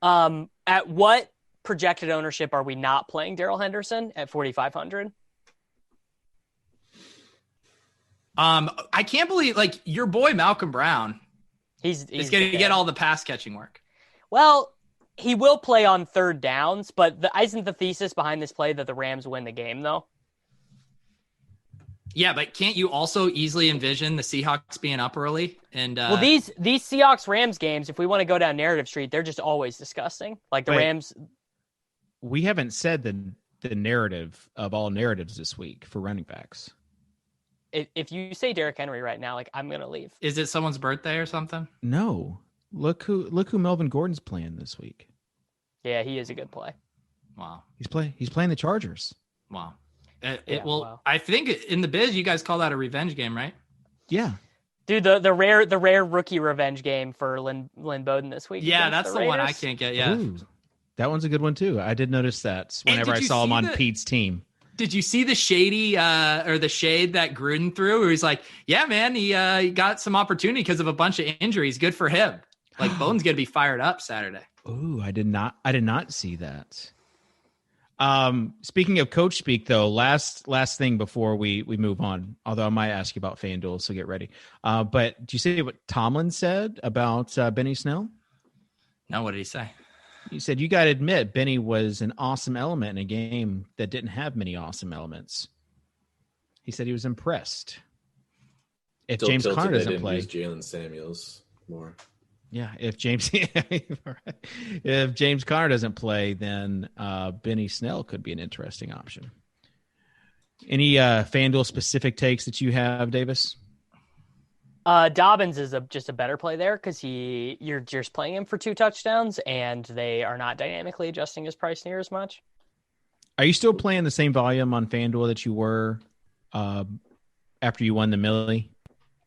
At what projected ownership are we not playing Darrell Henderson at 4,500? I can't believe your boy Malcolm Brown. He's going to get all the pass catching work. Well, he will play on third downs, but isn't the thesis behind this play that the Rams win the game though? Yeah, but can't you also easily envision the Seahawks being up early? And well, these Seahawks-Rams games, if we want to go down narrative street, they're just always disgusting. Like the Rams. We haven't said the narrative of all narratives this week for running backs. If you say Derrick Henry right now, like I'm gonna leave. Is it someone's birthday or something? No. Look who Melvin Gordon's playing this week. Yeah, he is a good play. Wow. He's playing the Chargers. Wow. Wow. I think in the biz, you guys call that a revenge game, right? Yeah. Dude, the rare rookie revenge game for Lynn Bowden this week. Yeah, that's the one I can't get. Yeah. Ooh, that one's a good one too. I did notice that whenever I saw him on Pete's team. Did you see the shade that Gruden threw? Where he's like, "Yeah, man, he got some opportunity because of a bunch of injuries. Good for him." Like Bowden's gonna be fired up Saturday. Ooh, I did not see that. Speaking of coach speak, though, last thing before we move on, although I might ask you about FanDuel, so get ready. But do you see what Tomlin said about Benny Snell? No, what did he say? He said, you got to admit, Benny was an awesome element in a game that didn't have many awesome elements. He said he was impressed. If James Conner doesn't play, Jalen Samuels more. Yeah, if James Conner doesn't play, then Benny Snell could be an interesting option. Any FanDuel specific takes that you have, Davis? Dobbins is just a better play there because you're just playing him for 2 touchdowns, and they are not dynamically adjusting his price near as much. Are you still playing the same volume on FanDuel that you were after you won the Millie?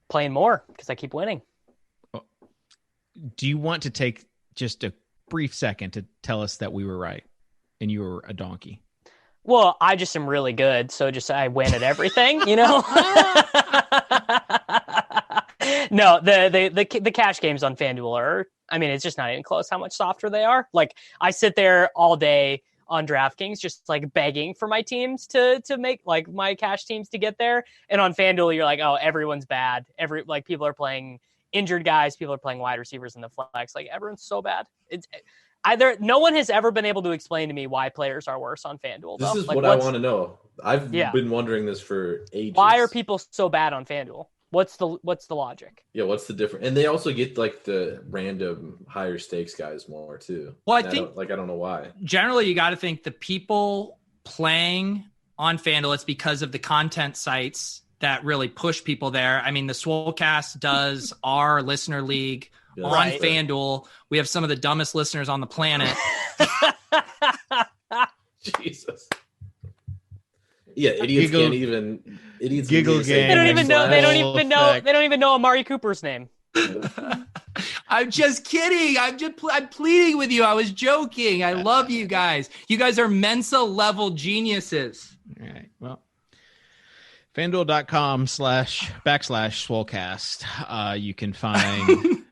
Playing more because I keep winning. Do you want to take just a brief second to tell us that we were right and you were a donkey? Well, I just am really good, so I win at everything, you know? No, the cash games on FanDuel are, I mean, it's just not even close how much softer they are. Like, I sit there all day on DraftKings just like begging for my teams to make, like, my cash teams to get there. And on FanDuel, you're like, oh, everyone's bad. People are playing injured guys, people are playing wide receivers in the flex. Like, everyone's so bad. It's either no one has ever been able to explain to me why players are worse on FanDuel. This is what I want to know. I've been wondering this for ages. Why are people so bad on FanDuel? What's the logic? Yeah, what's the difference? And they also get like the random higher stakes guys more too. Well, I don't know why. Generally, you got to think the people playing on FanDuel, it's because of the content sites that really push people there. I mean, the Swolecast does our listener league on FanDuel. We have some of the dumbest listeners on the planet. Jesus. Yeah, idiots can't even. Idiots giggle game. They don't even know Amari Cooper's name. I'm just kidding. I'm pleading with you. I was joking. I love you guys. You guys are Mensa level geniuses. All right. Well, FanDuel.com/Swolecast. You can find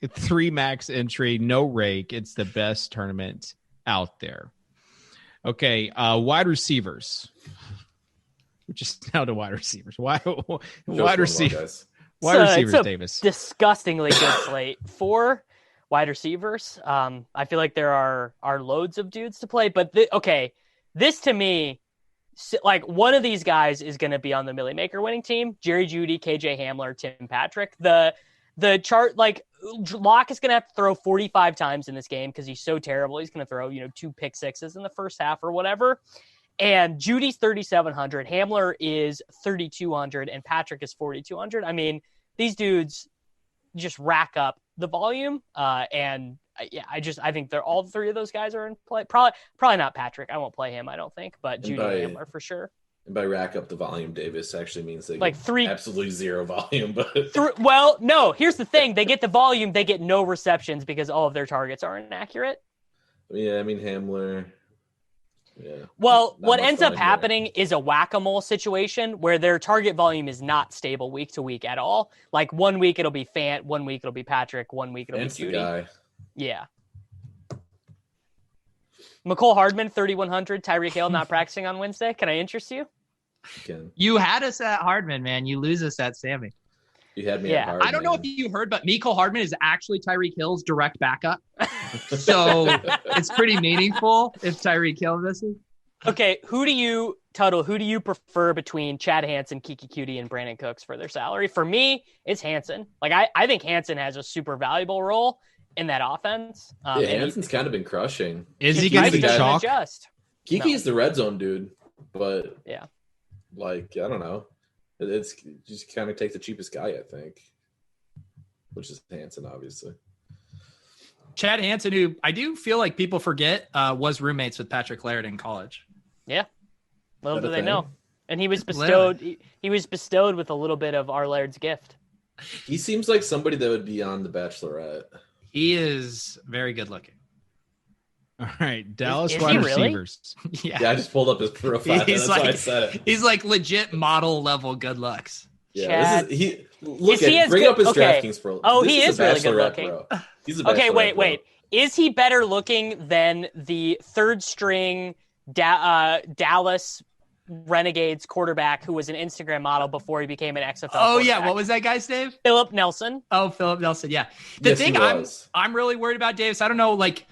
3 max entry, no rake. It's the best tournament out there. Okay, wide receivers. We're just now to wide receivers. Wide receivers, Davis. Disgustingly good slate for wide receivers. I feel like there are loads of dudes to play, but this to me, like, one of these guys is going to be on the Millie Maker winning team. Jerry Jeudy, KJ Hamler, Tim Patrick. The chart, like, Locke is going to have to throw 45 times in this game because he's so terrible. He's going to throw 2 pick sixes in the first half or whatever. And Judy's 3,700, Hamler is 3,200, and Patrick is 4,200. I mean, these dudes just rack up the volume. I think they're all 3 of those guys are in play. Probably not Patrick. I won't play him, I don't think, but Judy and Hamler for sure. And by rack up the volume, Davis actually means they like get 3 absolutely 0 volume. But well, no. Here's the thing: they get the volume, they get no receptions because all of their targets are inaccurate. Yeah, I mean Hamler. Yeah. Well, what ends up happening is a whack-a-mole situation where their target volume is not stable week to week at all. Like, 1 week it'll be Fant, 1 week it'll be Patrick, 1 week it'll be Judy. Guy. Yeah. McCole Hardman, 3,100. Tyreek Hill not practicing on Wednesday. Can I interest you? You had us at Hardman, man. You lose us at Sammy. You had me at Hardman. I don't know if you heard, but Mecole Hardman is actually Tyreek Hill's direct backup. So it's pretty meaningful if Tyreek Hill misses. Okay, who do you Tuttle, who do you prefer between Chad Hansen, Kiki Cutie, and Brandon Cooks for their salary? For me, it's Hansen. Like I think Hansen has a super valuable role in that offense. Hansen's kind of been crushing. Is he going to be chalk? Kiki's the red zone dude, but yeah, like I don't know. It's just kind of take the cheapest guy, I think, which is Hansen, obviously. Chad Hansen, who I do feel like people forget, was roommates with Patrick Laird in college. Yeah, little do they know. And he was bestowed. He was bestowed with a little bit of our Laird's gift. He seems like somebody that would be on The Bachelorette. He is very good looking. All right, Dallas wide receivers. Really? Yeah, I just pulled up his profile. That's why I said it. He's like legit model level good looks. Yeah, bring up his DraftKings pro. Oh, he is really good looking. Bro. He's a okay, wait. Is he better looking than the third string Dallas Renegades quarterback who was an Instagram model before he became an XFL? Oh yeah, what was that guy's name? Philip Nelson. Oh, Philip Nelson. Yeah. The thing I'm really worried about, Davis. I don't know, like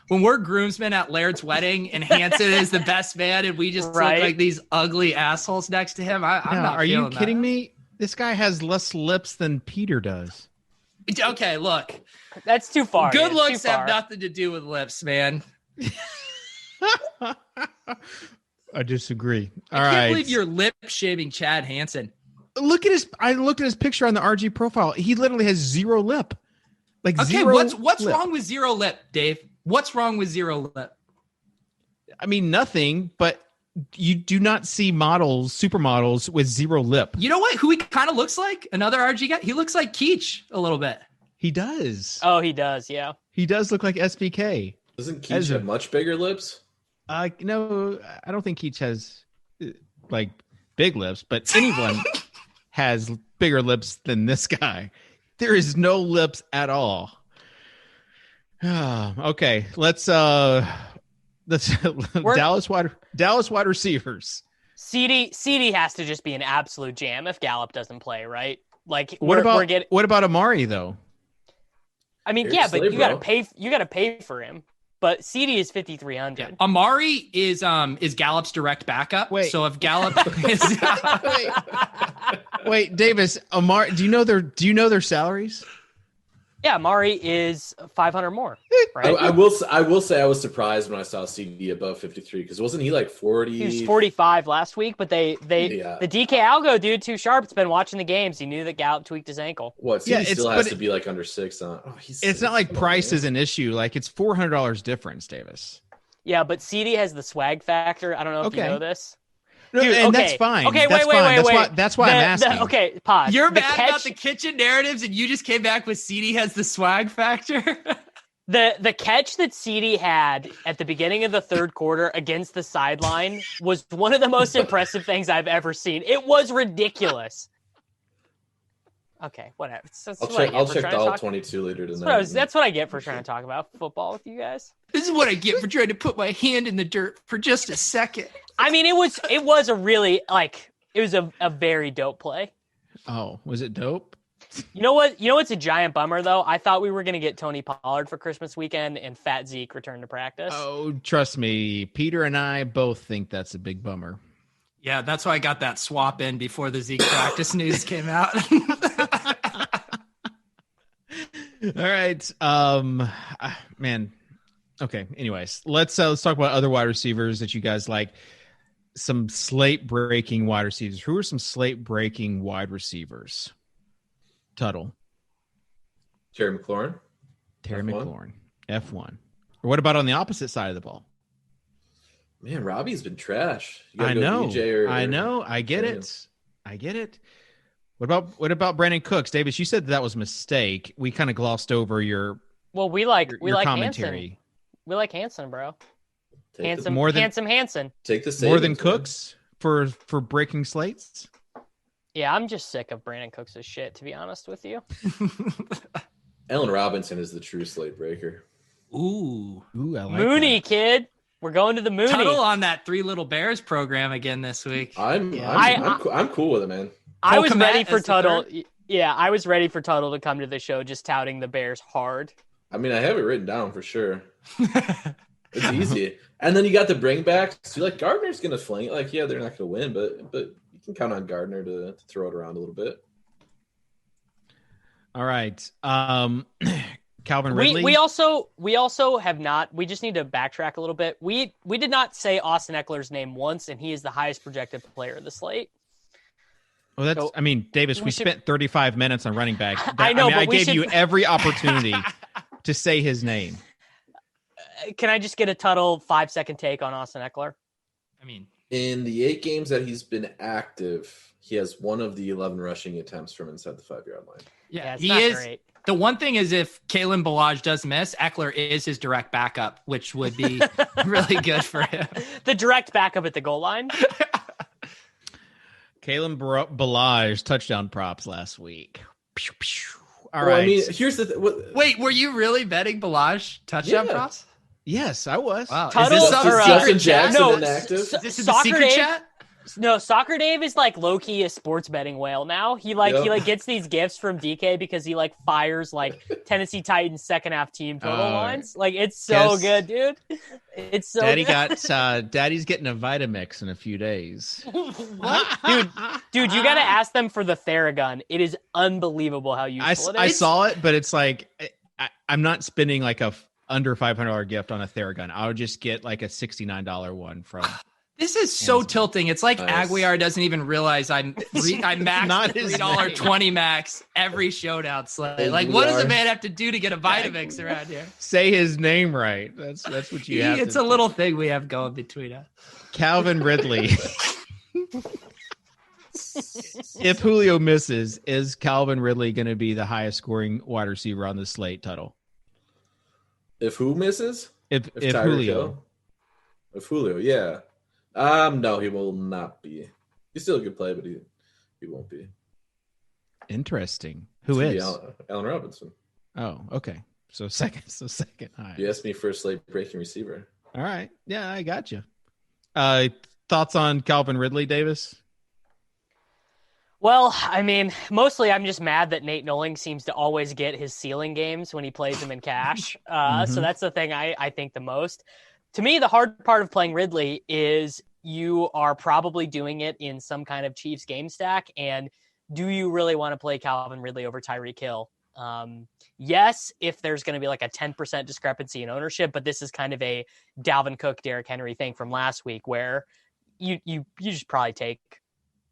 when we're groomsmen at Laird's wedding and Hansen is the best man and we just look like these ugly assholes next to him. I'm not. Are you kidding me? This guy has less lips than Peter does. Okay, look. That's too far. Good looks have nothing to do with lips, man. I disagree. I can't believe you're lip shaving Chad Hansen. I looked at his picture on the RG profile. He literally has zero lip. Zero. What's wrong with zero lip, Dave? What's wrong with zero lip? I mean, nothing, but you do not see supermodels with zero lip. You know what? Who he kind of looks like? Another RG guy? He looks like Keach a little bit. He does. Oh, he does, yeah. He does look like SBK. Doesn't Keach have much bigger lips? No, I don't think Keach has like big lips, but anyone has bigger lips than this guy. There is no lips at all. Okay, let's Dallas wide receivers. CD has to just be an absolute jam if Gallup doesn't play, right? Like what about Amari though? I mean, yeah, but you got to pay for him. But CD is 5,300. Yeah. Amari is Gallup's direct backup. Wait. So if Gallup is Wait, Davis, Amari, do you know their salaries? Yeah, Amari is 500 more. Right? I will say I was surprised when I saw CD above 53 because wasn't he like 40? He was 45 last week, but the DK Algo dude too sharp. It's been watching the games. He knew that Gallup tweaked his ankle. What? CD still has to be like under 6 on. Oh, it's not like price is an issue. Like it's $400 difference, Davis. Yeah, but CD has the swag factor. I don't know if you know this. No, dude, and that's fine. Okay, wait. That's why I'm asking. Okay, pause. You're mad about the kitchen narratives, and you just came back with CD has the swag factor. The catch that CD had at the beginning of the third quarter against the sideline was one of the most impressive things I've ever seen. It was ridiculous. Okay, whatever. I'll check the all 22 later tonight. That's what I get for trying to talk about football with you guys. This is what I get for trying to put my hand in the dirt for just a second. I mean, it was a really it was a very dope play. Oh, was it dope? You know what? It's a giant bummer though. I thought we were going to get Tony Pollard for Christmas weekend and Fat Zeke returned to practice. Oh, trust me, Peter and I both think that's a big bummer. Yeah, that's why I got that swap in before the Zeke practice news came out. All right, man. Okay. Anyways, let's talk about other wide receivers that you guys like. Some slate breaking wide receivers. Who are some slate breaking wide receivers? Tuttle. Terry McLaurin. F1. Or what about on the opposite side of the ball? Man, Robbie's been trash. I know. I get it. What about Brandon Cooks? Davis, you said that was a mistake. We kind of glossed over your we like commentary. Hansen. We like Hansen, bro. Hansen. Take the more than Cooks for breaking slates. Yeah, I'm just sick of Brandon Cooks' shit, to be honest with you. Allen Robinson is the true slate breaker. Ooh, I like Mooney, that. Kid. We're going to the Mooney. Tuttle on that Three Little Bears program again this week. I'm cool with it, man. I was ready for Tuttle. Yeah, I was ready for Tuttle to come to the show just touting the Bears hard. I mean, I have it written down for sure. It's easy. And then you got the bringbacks. So like Gardner's going to fling it. Like, yeah, they're not going to win, but you can count on Gardner to throw it around a little bit. All right. Calvin Ridley. We also have not. We just need to backtrack a little bit. We did not say Austin Eckler's name once, and he is the highest projected player of the slate. Well, that's. I mean, Davis. We spent 35 minutes on running back. I know. I gave you every opportunity to say his name. Can I just get a Tuttle 5-second take on Austin Eckler? I mean, in the 8 games that he's been active, he has one of the 11 rushing attempts from inside the 5-yard line. Yeah, he is. Great. The one thing is if Kalen Ballage does miss, Eckler is his direct backup, which would be really good for him. The direct backup at the goal line. Kalen Ballage touchdown props last week. All right. I mean, here's the wait, were you really betting Ballage touchdown props? Yes, I was. Wow. Tuttle, is this some Justin secret Jackson chat? inactive? Is this in the secret chat? No, Socrdave is like low-key a sports betting whale now. He gets these gifts from DK because he like fires like Tennessee Titans second half team total lines. Like it's so good, dude. It's so Daddy good. Daddy's getting a Vitamix in a few days. Dude, you got to ask them for the Theragun. It is unbelievable how useful it is. I saw it, but it's like I'm not spending like a under $500 gift on a Theragun. I would just get like a $69 one from. This is so tilting. It's like Aguiar doesn't even realize I'm maxed $3.20 max every showdown slate. Like, what does a man have to do to get a Vitamix around here? Say his name right. That's what you have. It's a little thing we have going between us. Calvin Ridley. If Julio misses, is Calvin Ridley going to be the highest scoring wide receiver on the slate, Tuttle? If who misses? If Julio. If Julio, yeah. No, he will not be. He's still a good play, but he won't be. Interesting. Who is? Allen Robinson. Oh, okay. So second. High. You asked me for a slate breaking receiver. All right. Yeah, I got you. Thoughts on Calvin Ridley, Davis? Well, I mean, mostly I'm just mad that Nate Noling seems to always get his ceiling games when he plays them in cash. So that's the thing I think the most. To me, the hard part of playing Ridley is you are probably doing it in some kind of Chiefs game stack. And do you really want to play Calvin Ridley over Tyreek Hill? Yes, if there's going to be like a 10% discrepancy in ownership, but this is kind of a Dalvin Cook, Derrick Henry thing from last week where you just probably take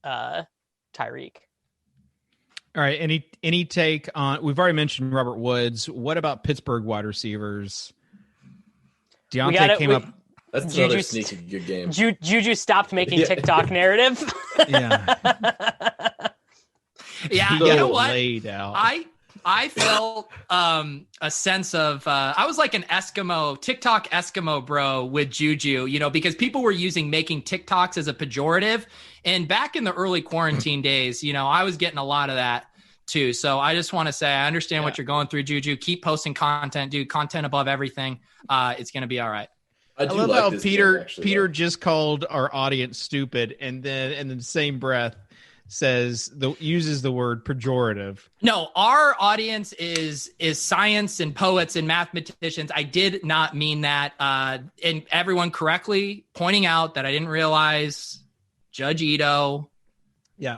Tyreek. All right. Any take on, we've already mentioned Robert Woods. What about Pittsburgh wide receivers? Deontay came up. That's another sneaky good game. Juju stopped making TikTok narrative. Yeah. Yeah. You know what? Laid out. I felt a sense of I was like an TikTok Eskimo bro with Juju, because people were making TikToks as a pejorative. And back in the early quarantine days, I was getting a lot of that too. So I just want to say I understand what you're going through, Juju. Keep posting content, dude. Content above everything. It's going to be all right. I love how Peter just called our audience stupid, and then in the same breath uses the word pejorative. No, our audience is science and poets and mathematicians. I did not mean that. And everyone correctly pointing out that I didn't realize Judge Ito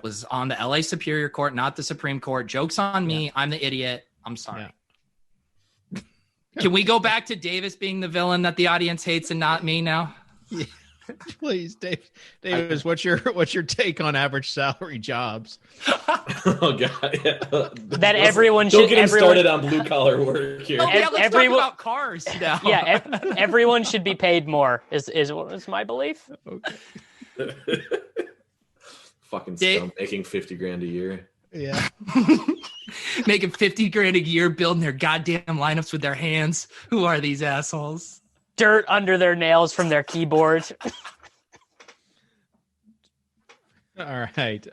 was on the LA Superior Court, not the Supreme Court. Joke's on me. Yeah. I'm the idiot. I'm sorry. Yeah. Can we go back to Davis being the villain that the audience hates and not me now? Yeah. Please, Davis, what's your take on average salary jobs? Oh God, yeah. That everyone don't should get him started on blue collar work here. Oh, yeah, let's talk about cars now. Yeah, everyone should be paid more. Is my belief. Okay. Fucking scum making $50,000 a year. Yeah. Making $50,000 a year, building their goddamn lineups with their hands. Who are these assholes? Dirt under their nails from their keyboard. All right.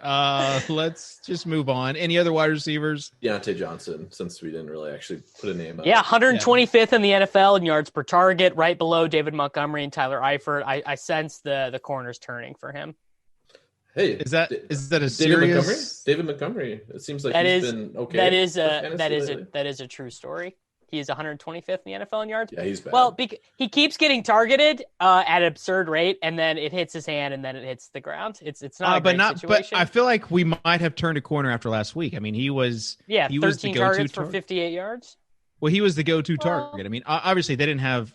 Let's just move on. Any other wide receivers? Deontay Johnson, since we didn't really actually put a name out. Yeah, 125th in the NFL in yards per target, right below David Montgomery and Tyler Eifert. I sense the corners turning for him. Hey, is that a serious David Montgomery? It seems like he's been okay. That is a true story. He is 125th in the NFL in yards. Yeah, he's bad. Well, he keeps getting targeted at an absurd rate, and then it hits his hand, and then it hits the ground. It's not a great situation. But I feel like we might have turned a corner after last week. I mean, he was 13 targets for 58 yards. Well, he was the go-to target. I mean, obviously they didn't have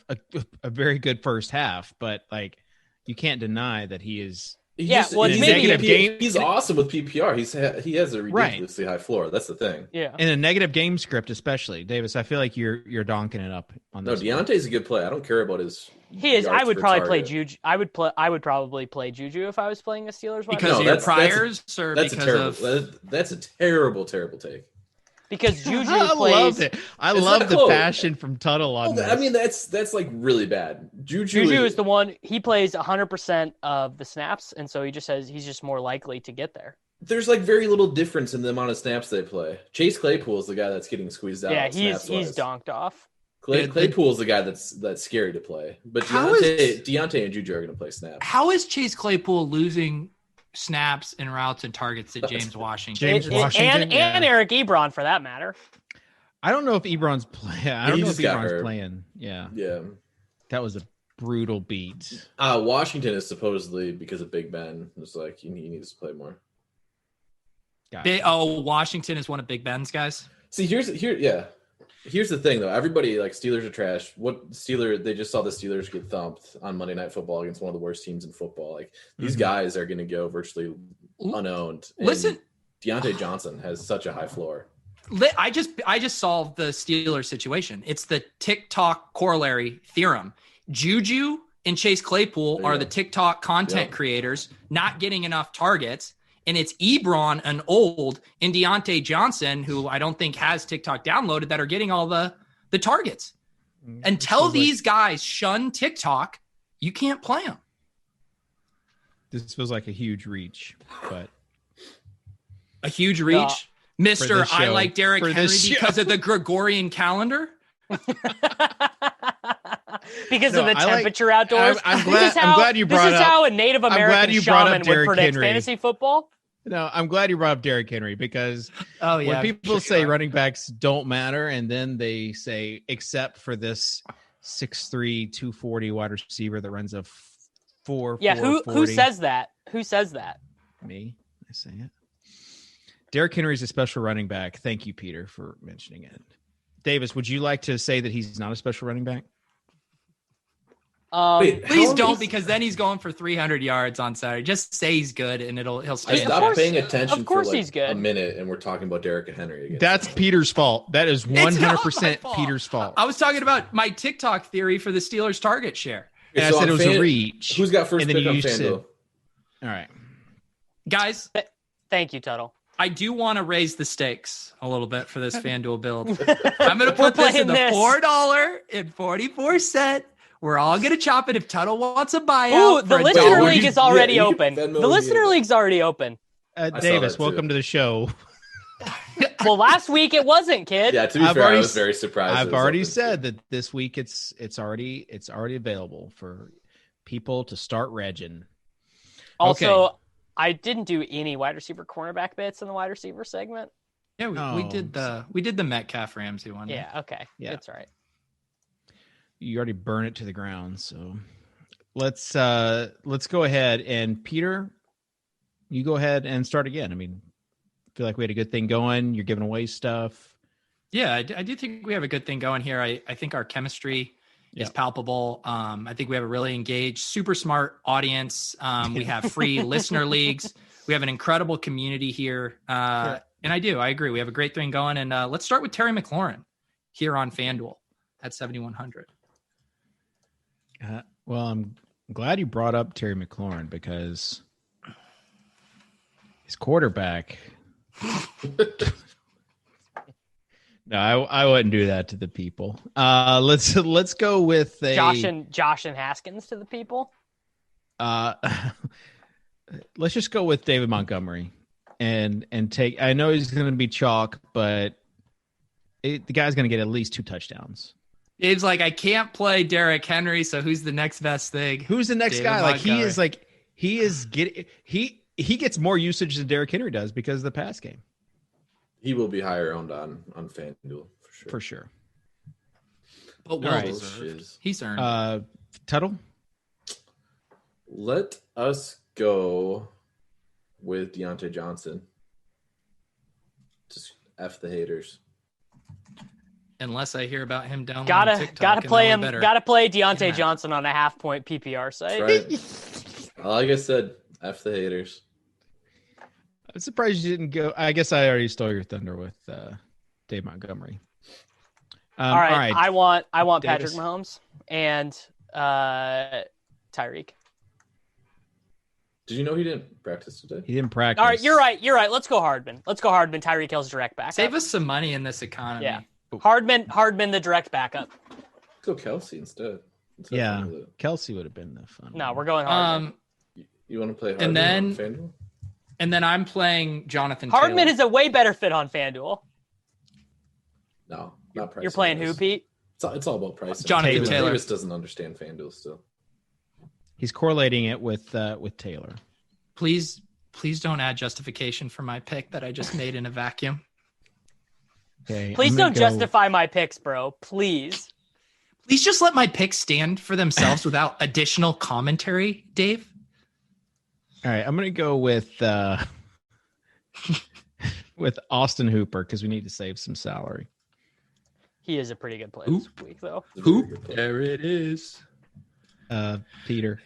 a very good first half, but like you can't deny that he is. He's awesome with PPR. He has a ridiculously high floor. That's the thing. Yeah. In a negative game script, especially, Davis, I feel like you're donking it up on this. No, Deontay's a good play. I don't care about his. He is. I would probably play Juju. I would probably play Juju if I was playing a Steelers. Because of your priors, or that's because of that's a terrible take. Because Juju I plays. Loved it. I love the passion from Tuttle on this. I mean, that's like really bad. Juju is the one. He plays 100% of the snaps, and so he's just more likely to get there. There's like very little difference in the amount of snaps they play. Chase Claypool is the guy that's getting squeezed out. Yeah, he's donked off. Claypool is the guy that's scary to play. But Deontay and Juju are going to play snaps. How is Chase Claypool losing snaps and routes and targets to James Washington? And Eric Ebron for that matter. I don't know if Ebron's playing. I don't know if Ebron's playing. Yeah. That was a brutal beat. Washington is supposedly because of Big Ben. It's like he needs to play more. Washington is one of Big Ben's guys. See, here's the thing though. Everybody like Steelers are trash. They just saw the Steelers get thumped on Monday Night Football against one of the worst teams in football. Like these guys are going to go virtually unowned. Listen, Deontay Johnson has such a high floor. I just solved the Steelers situation. It's the TikTok corollary theorem. Juju and Chase Claypool are the TikTok content creators not getting enough targets. And it's Ebron and Old and Deontay Johnson, who I don't think has TikTok downloaded, that are getting all the targets. Until these guys shun TikTok, you can't play them. This feels like a huge reach, but a huge reach, Mr. I like Derrick Henry because of the Gregorian calendar. Because of the temperature outdoors. I'm glad you brought up. This is how a Native American shaman would predict fantasy football. No, I'm glad you brought up Derrick Henry because when people say running backs don't matter, and then they say except for this 6'3", 240 wide receiver that runs a 4. Yeah, who says that? Who says that? Me. I say it. Derrick Henry is a special running back. Thank you, Peter, for mentioning it. Davis, would you like to say that he's not a special running back? Please don't, because then he's going for 300 yards on Saturday. Just say he's good, and he'll stay. I stopped paying attention of course for like he's good. a minute, and we're talking about Derrick Henry again. That's Peter's fault. That is 100% Peter's fault. I was talking about my TikTok theory for the Steelers' target share. And I said it was a reach. Who's got first pick on FanDuel? All right. Guys. Thank you, Tuttle. I do want to raise the stakes a little bit for this FanDuel build. I'm going to put this in the $4.44. We're all going to chop it if Tuttle wants a buyout. Ooh, the listener league is already open. The listener league's already open. Davis, welcome to the show. Well, last week it wasn't, kid. Yeah, to be fair, I was very surprised. I've already said that this week it's already available for people to start regging. Also, I didn't do any wide receiver cornerback bits in the wide receiver segment. Yeah, we did the Metcalf Ramsey one. Yeah, okay. Yeah. That's right. You already burn it to the ground, so let's go ahead, and Peter, you go ahead and start again. I mean, I feel like we had a good thing going. You're giving away stuff. Yeah, I do think we have a good thing going here. I think our chemistry is palpable. I think we have a really engaged, super smart audience. We have free listener leagues. We have an incredible community here. And I agree. We have a great thing going. And let's start with Terry McLaurin here on FanDuel at 7,100. Well, I'm glad you brought up Terry McLaurin because his quarterback. No, I wouldn't do that to the people. Let's go with Josh and Haskins to the people. Let's just go with David Montgomery and take. I know he's going to be chalk, but the guy's going to get at least 2 touchdowns. Dave's like, I can't play Derrick Henry, so who's the next best thing? Who's the next guy? He gets more usage than Derrick Henry does because of the pass game. He will be higher owned on FanDuel for sure. But well deserved. He's earned. Tuttle. Let us go with Deontay Johnson. Just F the haters. Unless I hear about him down gotta play him. Better. Gotta play Deontay Johnson on a half-point PPR site. Right. Like I said, F the haters. I'm surprised you didn't go. I guess I already stole your thunder with Dave Montgomery. All right. I want Davis. Patrick Mahomes and Tyreek. Did you know he didn't practice today? He didn't practice. All right, you're right. Let's go Hardman. Tyreek Hill's direct backup. Save us some money in this economy. Yeah. Hardman, the direct backup. Let's go Kelsey instead. Yeah, Kelsey would have been the fun. No, we're going Hardman. You want to play Hardman on FanDuel? And then I'm playing Jonathan Hardman Taylor. is a way better fit on FanDuel. No, not price. You're playing who, Pete? It's all about price. Jonathan Taylor. Davis doesn't understand FanDuel still. He's correlating it with Taylor. Please don't add justification for my pick that I just made in a vacuum. Okay, Please don't justify my picks, bro. Please just let my picks stand for themselves without additional commentary, Dave. All right, I'm going to go with Austin Hooper because we need to save some salary. he is a pretty good play this week, though. There it is. Peter.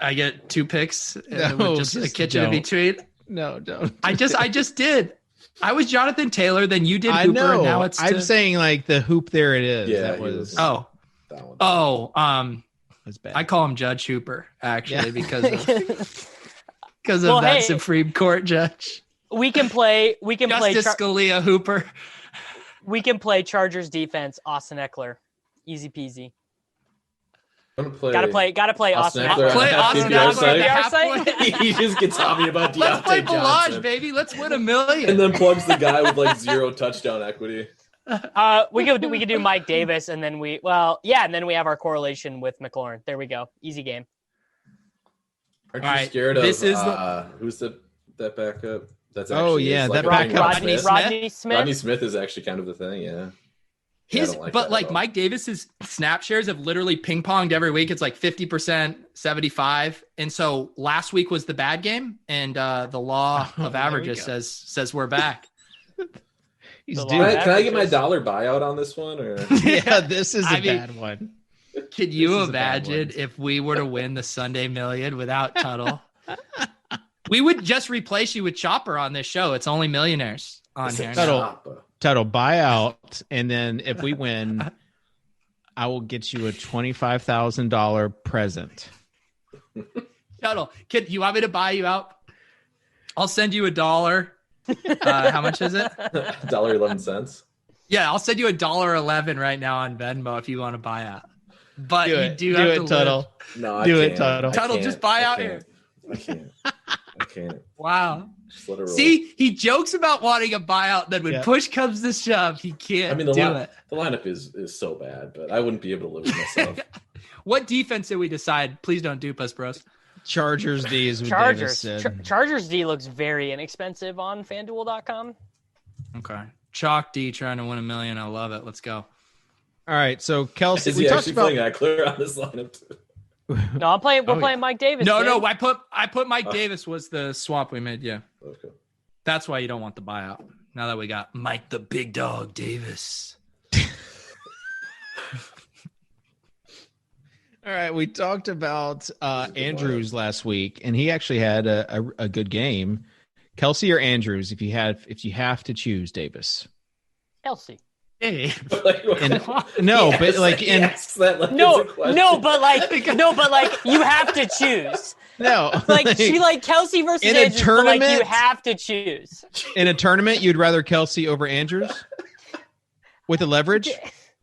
I get 2 picks with just a kitchen don't. in between. No, don't. I just did. I was Jonathan Taylor, then you did Hooper, I know. and now it's I'm saying like the hoop. There it is. Yeah, that was. that one. That's bad. I call him Judge Hooper actually because of that Supreme Court judge. We can play Justice Scalia Hooper. We can play Chargers defense. Austin Eckler, easy peasy. Gotta play Austin Eckler. Play Austin Eckler. He just gets on me about Deontay Let's play Johnson. Bellage, baby. Let's win $1 million. And then plugs the guy with like 0 touchdown equity. We could do Mike Davis, and then we have our correlation with McLaurin. There we go. Easy game. Aren't you scared of who's that backup? That's actually that backup. Rodney Smith. Rodney Smith is actually kind of the thing, yeah. Mike Davis's snap shares have literally ping ponged every week. It's like 50%, 75. And so last week was the bad game, and the law of averages says we're back. Can I get my dollar buyout on this one? Or yeah, this is a bad one. Can you imagine if we were to win the Sunday Million without Tuttle? We would just replace you with Chopper on this show. It's only millionaires on here. Tuttle, buy out, and then if we win, I will get you a $25,000 present. Tuttle, you want me to buy you out? I'll send you $1. How much is it? $1.11. Yeah, I'll send you $1.11 right now on Venmo if you want to buy out. But you have to Tuttle. No, I do can't. it, Tuttle. Tuttle, just buy out here. I can't. Wow. Just let it roll. See, he jokes about wanting a buyout, then when push comes to shove, he can't do it. The lineup is so bad, but I wouldn't be able to live with myself. What defense did we decide? Please don't dupe us, bros. Chargers D is what Davis said. Chargers D looks very inexpensive on FanDuel.com. Okay. Chalk D trying to win $1 million. I love it. Let's go. All right. So Kelsey, is he actually playing Eckler on this lineup too? No, we're playing Mike Davis. No, I put Mike Davis was the swap we made. Yeah. Okay. That's why you don't want the buyout. Now that we got Mike the Big Dog Davis. All right, we talked about Andrews last week, and he actually had a good game. Kelsey or Andrews, if you have to choose, Davis. Kelsey. Hey. But you have to choose. No, Kelsey versus in Andrews, a tournament, you have to choose. In a tournament, you'd rather Kelsey over Andrews with the leverage.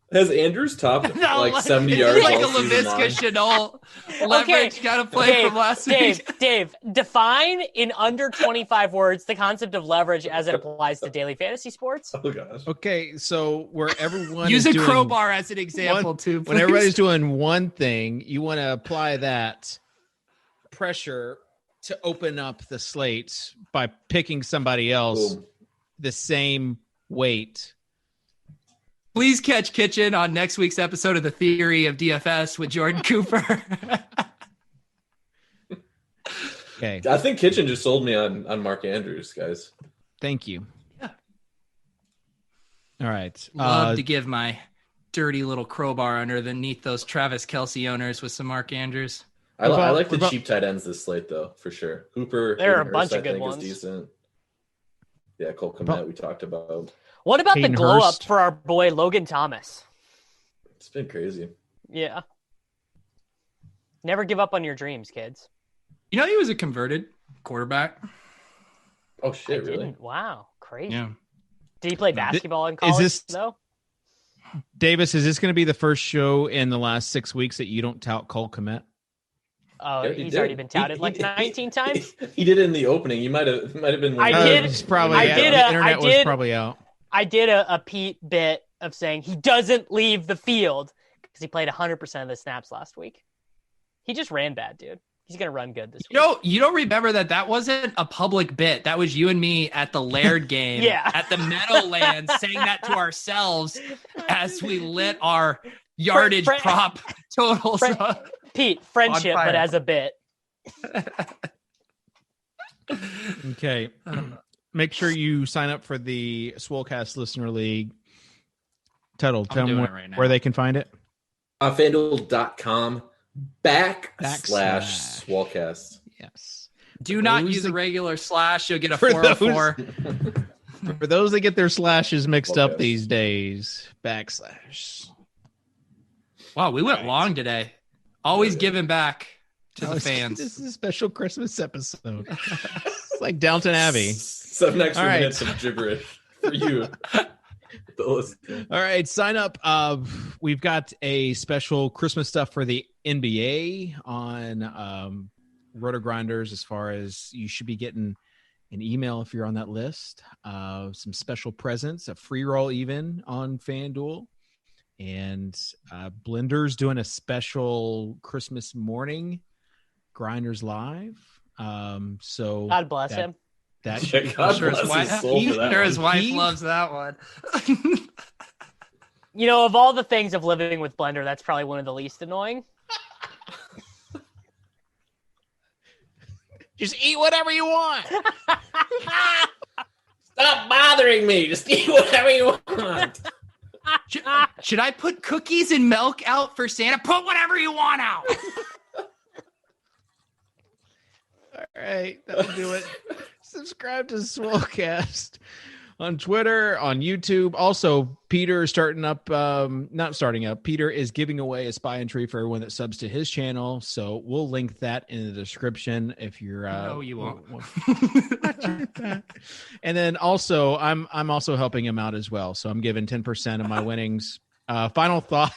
Has Andrews topped 70 yards? Like a LaVisca Chenault leverage got to play from last week. Dave, define in under 25 words the concept of leverage as it applies to daily fantasy sports. Oh gosh. Okay, so where everyone use a crowbar as an example too. When everybody's doing one thing, you want to apply that pressure to open up the slate by picking somebody else the same weight. Please catch Kitchen on next week's episode of The Theory of DFS with Jordan Cooper. Okay. I think Kitchen just sold me on Mark Andrews, guys. Thank you. Yeah. All right. Love to give my dirty little crowbar underneath those Travis Kelce owners with some Mark Andrews. I like the cheap tight ends this slate, though, for sure. Hooper, there are a Hurst, bunch of I good think, ones. is decent. Yeah, Cole Kmet we talked about. What about Hayden the glow Hurst. up for our boy Logan Thomas? It's been crazy. Yeah. Never give up on your dreams, kids. You know, he was a converted quarterback. Oh, shit, really? Didn't. Wow, crazy. Yeah. Did he play basketball in college, though? Davis, is this going to be the first show in the last 6 weeks that you don't tout Cole Kmet? Oh, Yeah, he's did. already been touted 19 times. He did it in the opening. You might have been. I did. It's probably I did the a- internet I was did- probably out. I did a Pete bit of saying he doesn't leave the field because he played 100% of the snaps last week. He just ran bad, dude. He's going to run good this week. You don't remember that wasn't a public bit. That was you and me at the Laird game at the Meadowlands saying that to ourselves as we lit our yardage prop totals up. Pete, friendship, On fire. but as a bit. Okay. Make sure you sign up for the Swolecast Listener League. Tuttle, tell them doing it right now. where they can find it. FanDuel.com / Swolecast. Yes. Do not use a regular slash. You'll get a For 404. For those that get their slashes mixed up Swolecast. these days, / Wow, we went long today. Always giving back to the fans. This is a special Christmas episode. It's like Downton Abbey. 7 extra All right. minutes of gibberish for you. All right, sign up. We've got a special Christmas stuff for the NBA on RotoGrinders, as far as you should be getting an email if you're on that list. Some special presents, a free roll even on FanDuel. And Blender's doing a special Christmas morning Grinders Live. So God bless him. That Yeah, God Sure bless his wife, his soul for that sure one. his wife loves that one. You know, of all the things of living with Blender, that's probably one of the least annoying. just eat whatever you want. Stop bothering me. Just eat whatever you want. Should I put cookies and milk out for Santa? Put whatever you want out. All right, that'll do it. Subscribe to Swolecast on Twitter, on YouTube. Also, Peter is Peter is giving away a spy entry for everyone that subs to his channel. So we'll link that in the description if you're. No, you won't. And then also, I'm also helping him out as well. So I'm giving 10% of my winnings. Final thoughts.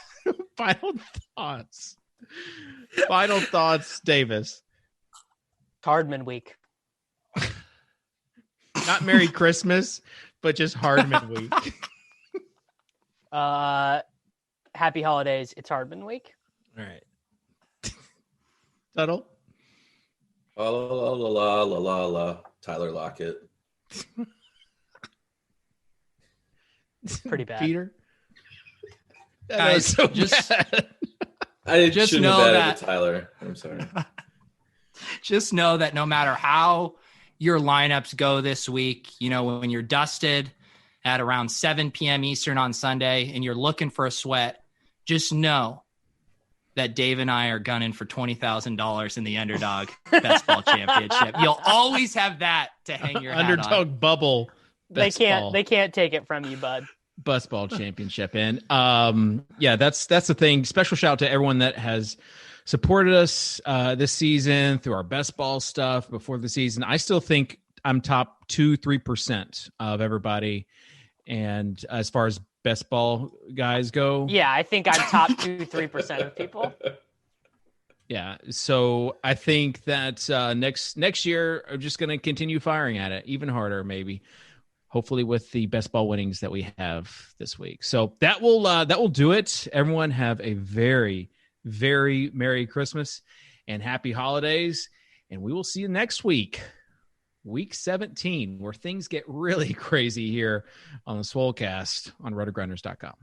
Final thoughts, Davis. Hardman week. Not Merry Christmas, but just Hardman week. Happy holidays. It's Hardman week. All right. Tuttle? La la la la la la la. Tyler Lockett. Pretty bad. Peter? Guys, so just- bad. I Just shouldn't know have that- added Tyler. I'm sorry. Just know that no matter how your lineups go this week, when you're dusted at around 7 p.m. Eastern on Sunday and you're looking for a sweat, just know that Dave and I are gunning for $20,000 in the Underdog Best Ball Championship. You'll always have that to hang your hat on. Underdog bubble. They can't take it from you, bud. Best Ball Championship. And that's the thing. Special shout out to everyone that has supported us this season through our best ball stuff before the season. I still think I'm top 2-3% of everybody. And as far as best ball guys go. Yeah, I think I'm top 2-3% of people. Yeah. So I think that next year I'm just going to continue firing at it even harder, maybe. Hopefully with the best ball winnings that we have this week. So that will do it. Everyone have a very, very Merry Christmas and Happy Holidays. And we will see you next week, week 17, where things get really crazy here on the Swolecast on RotoGrinders.com.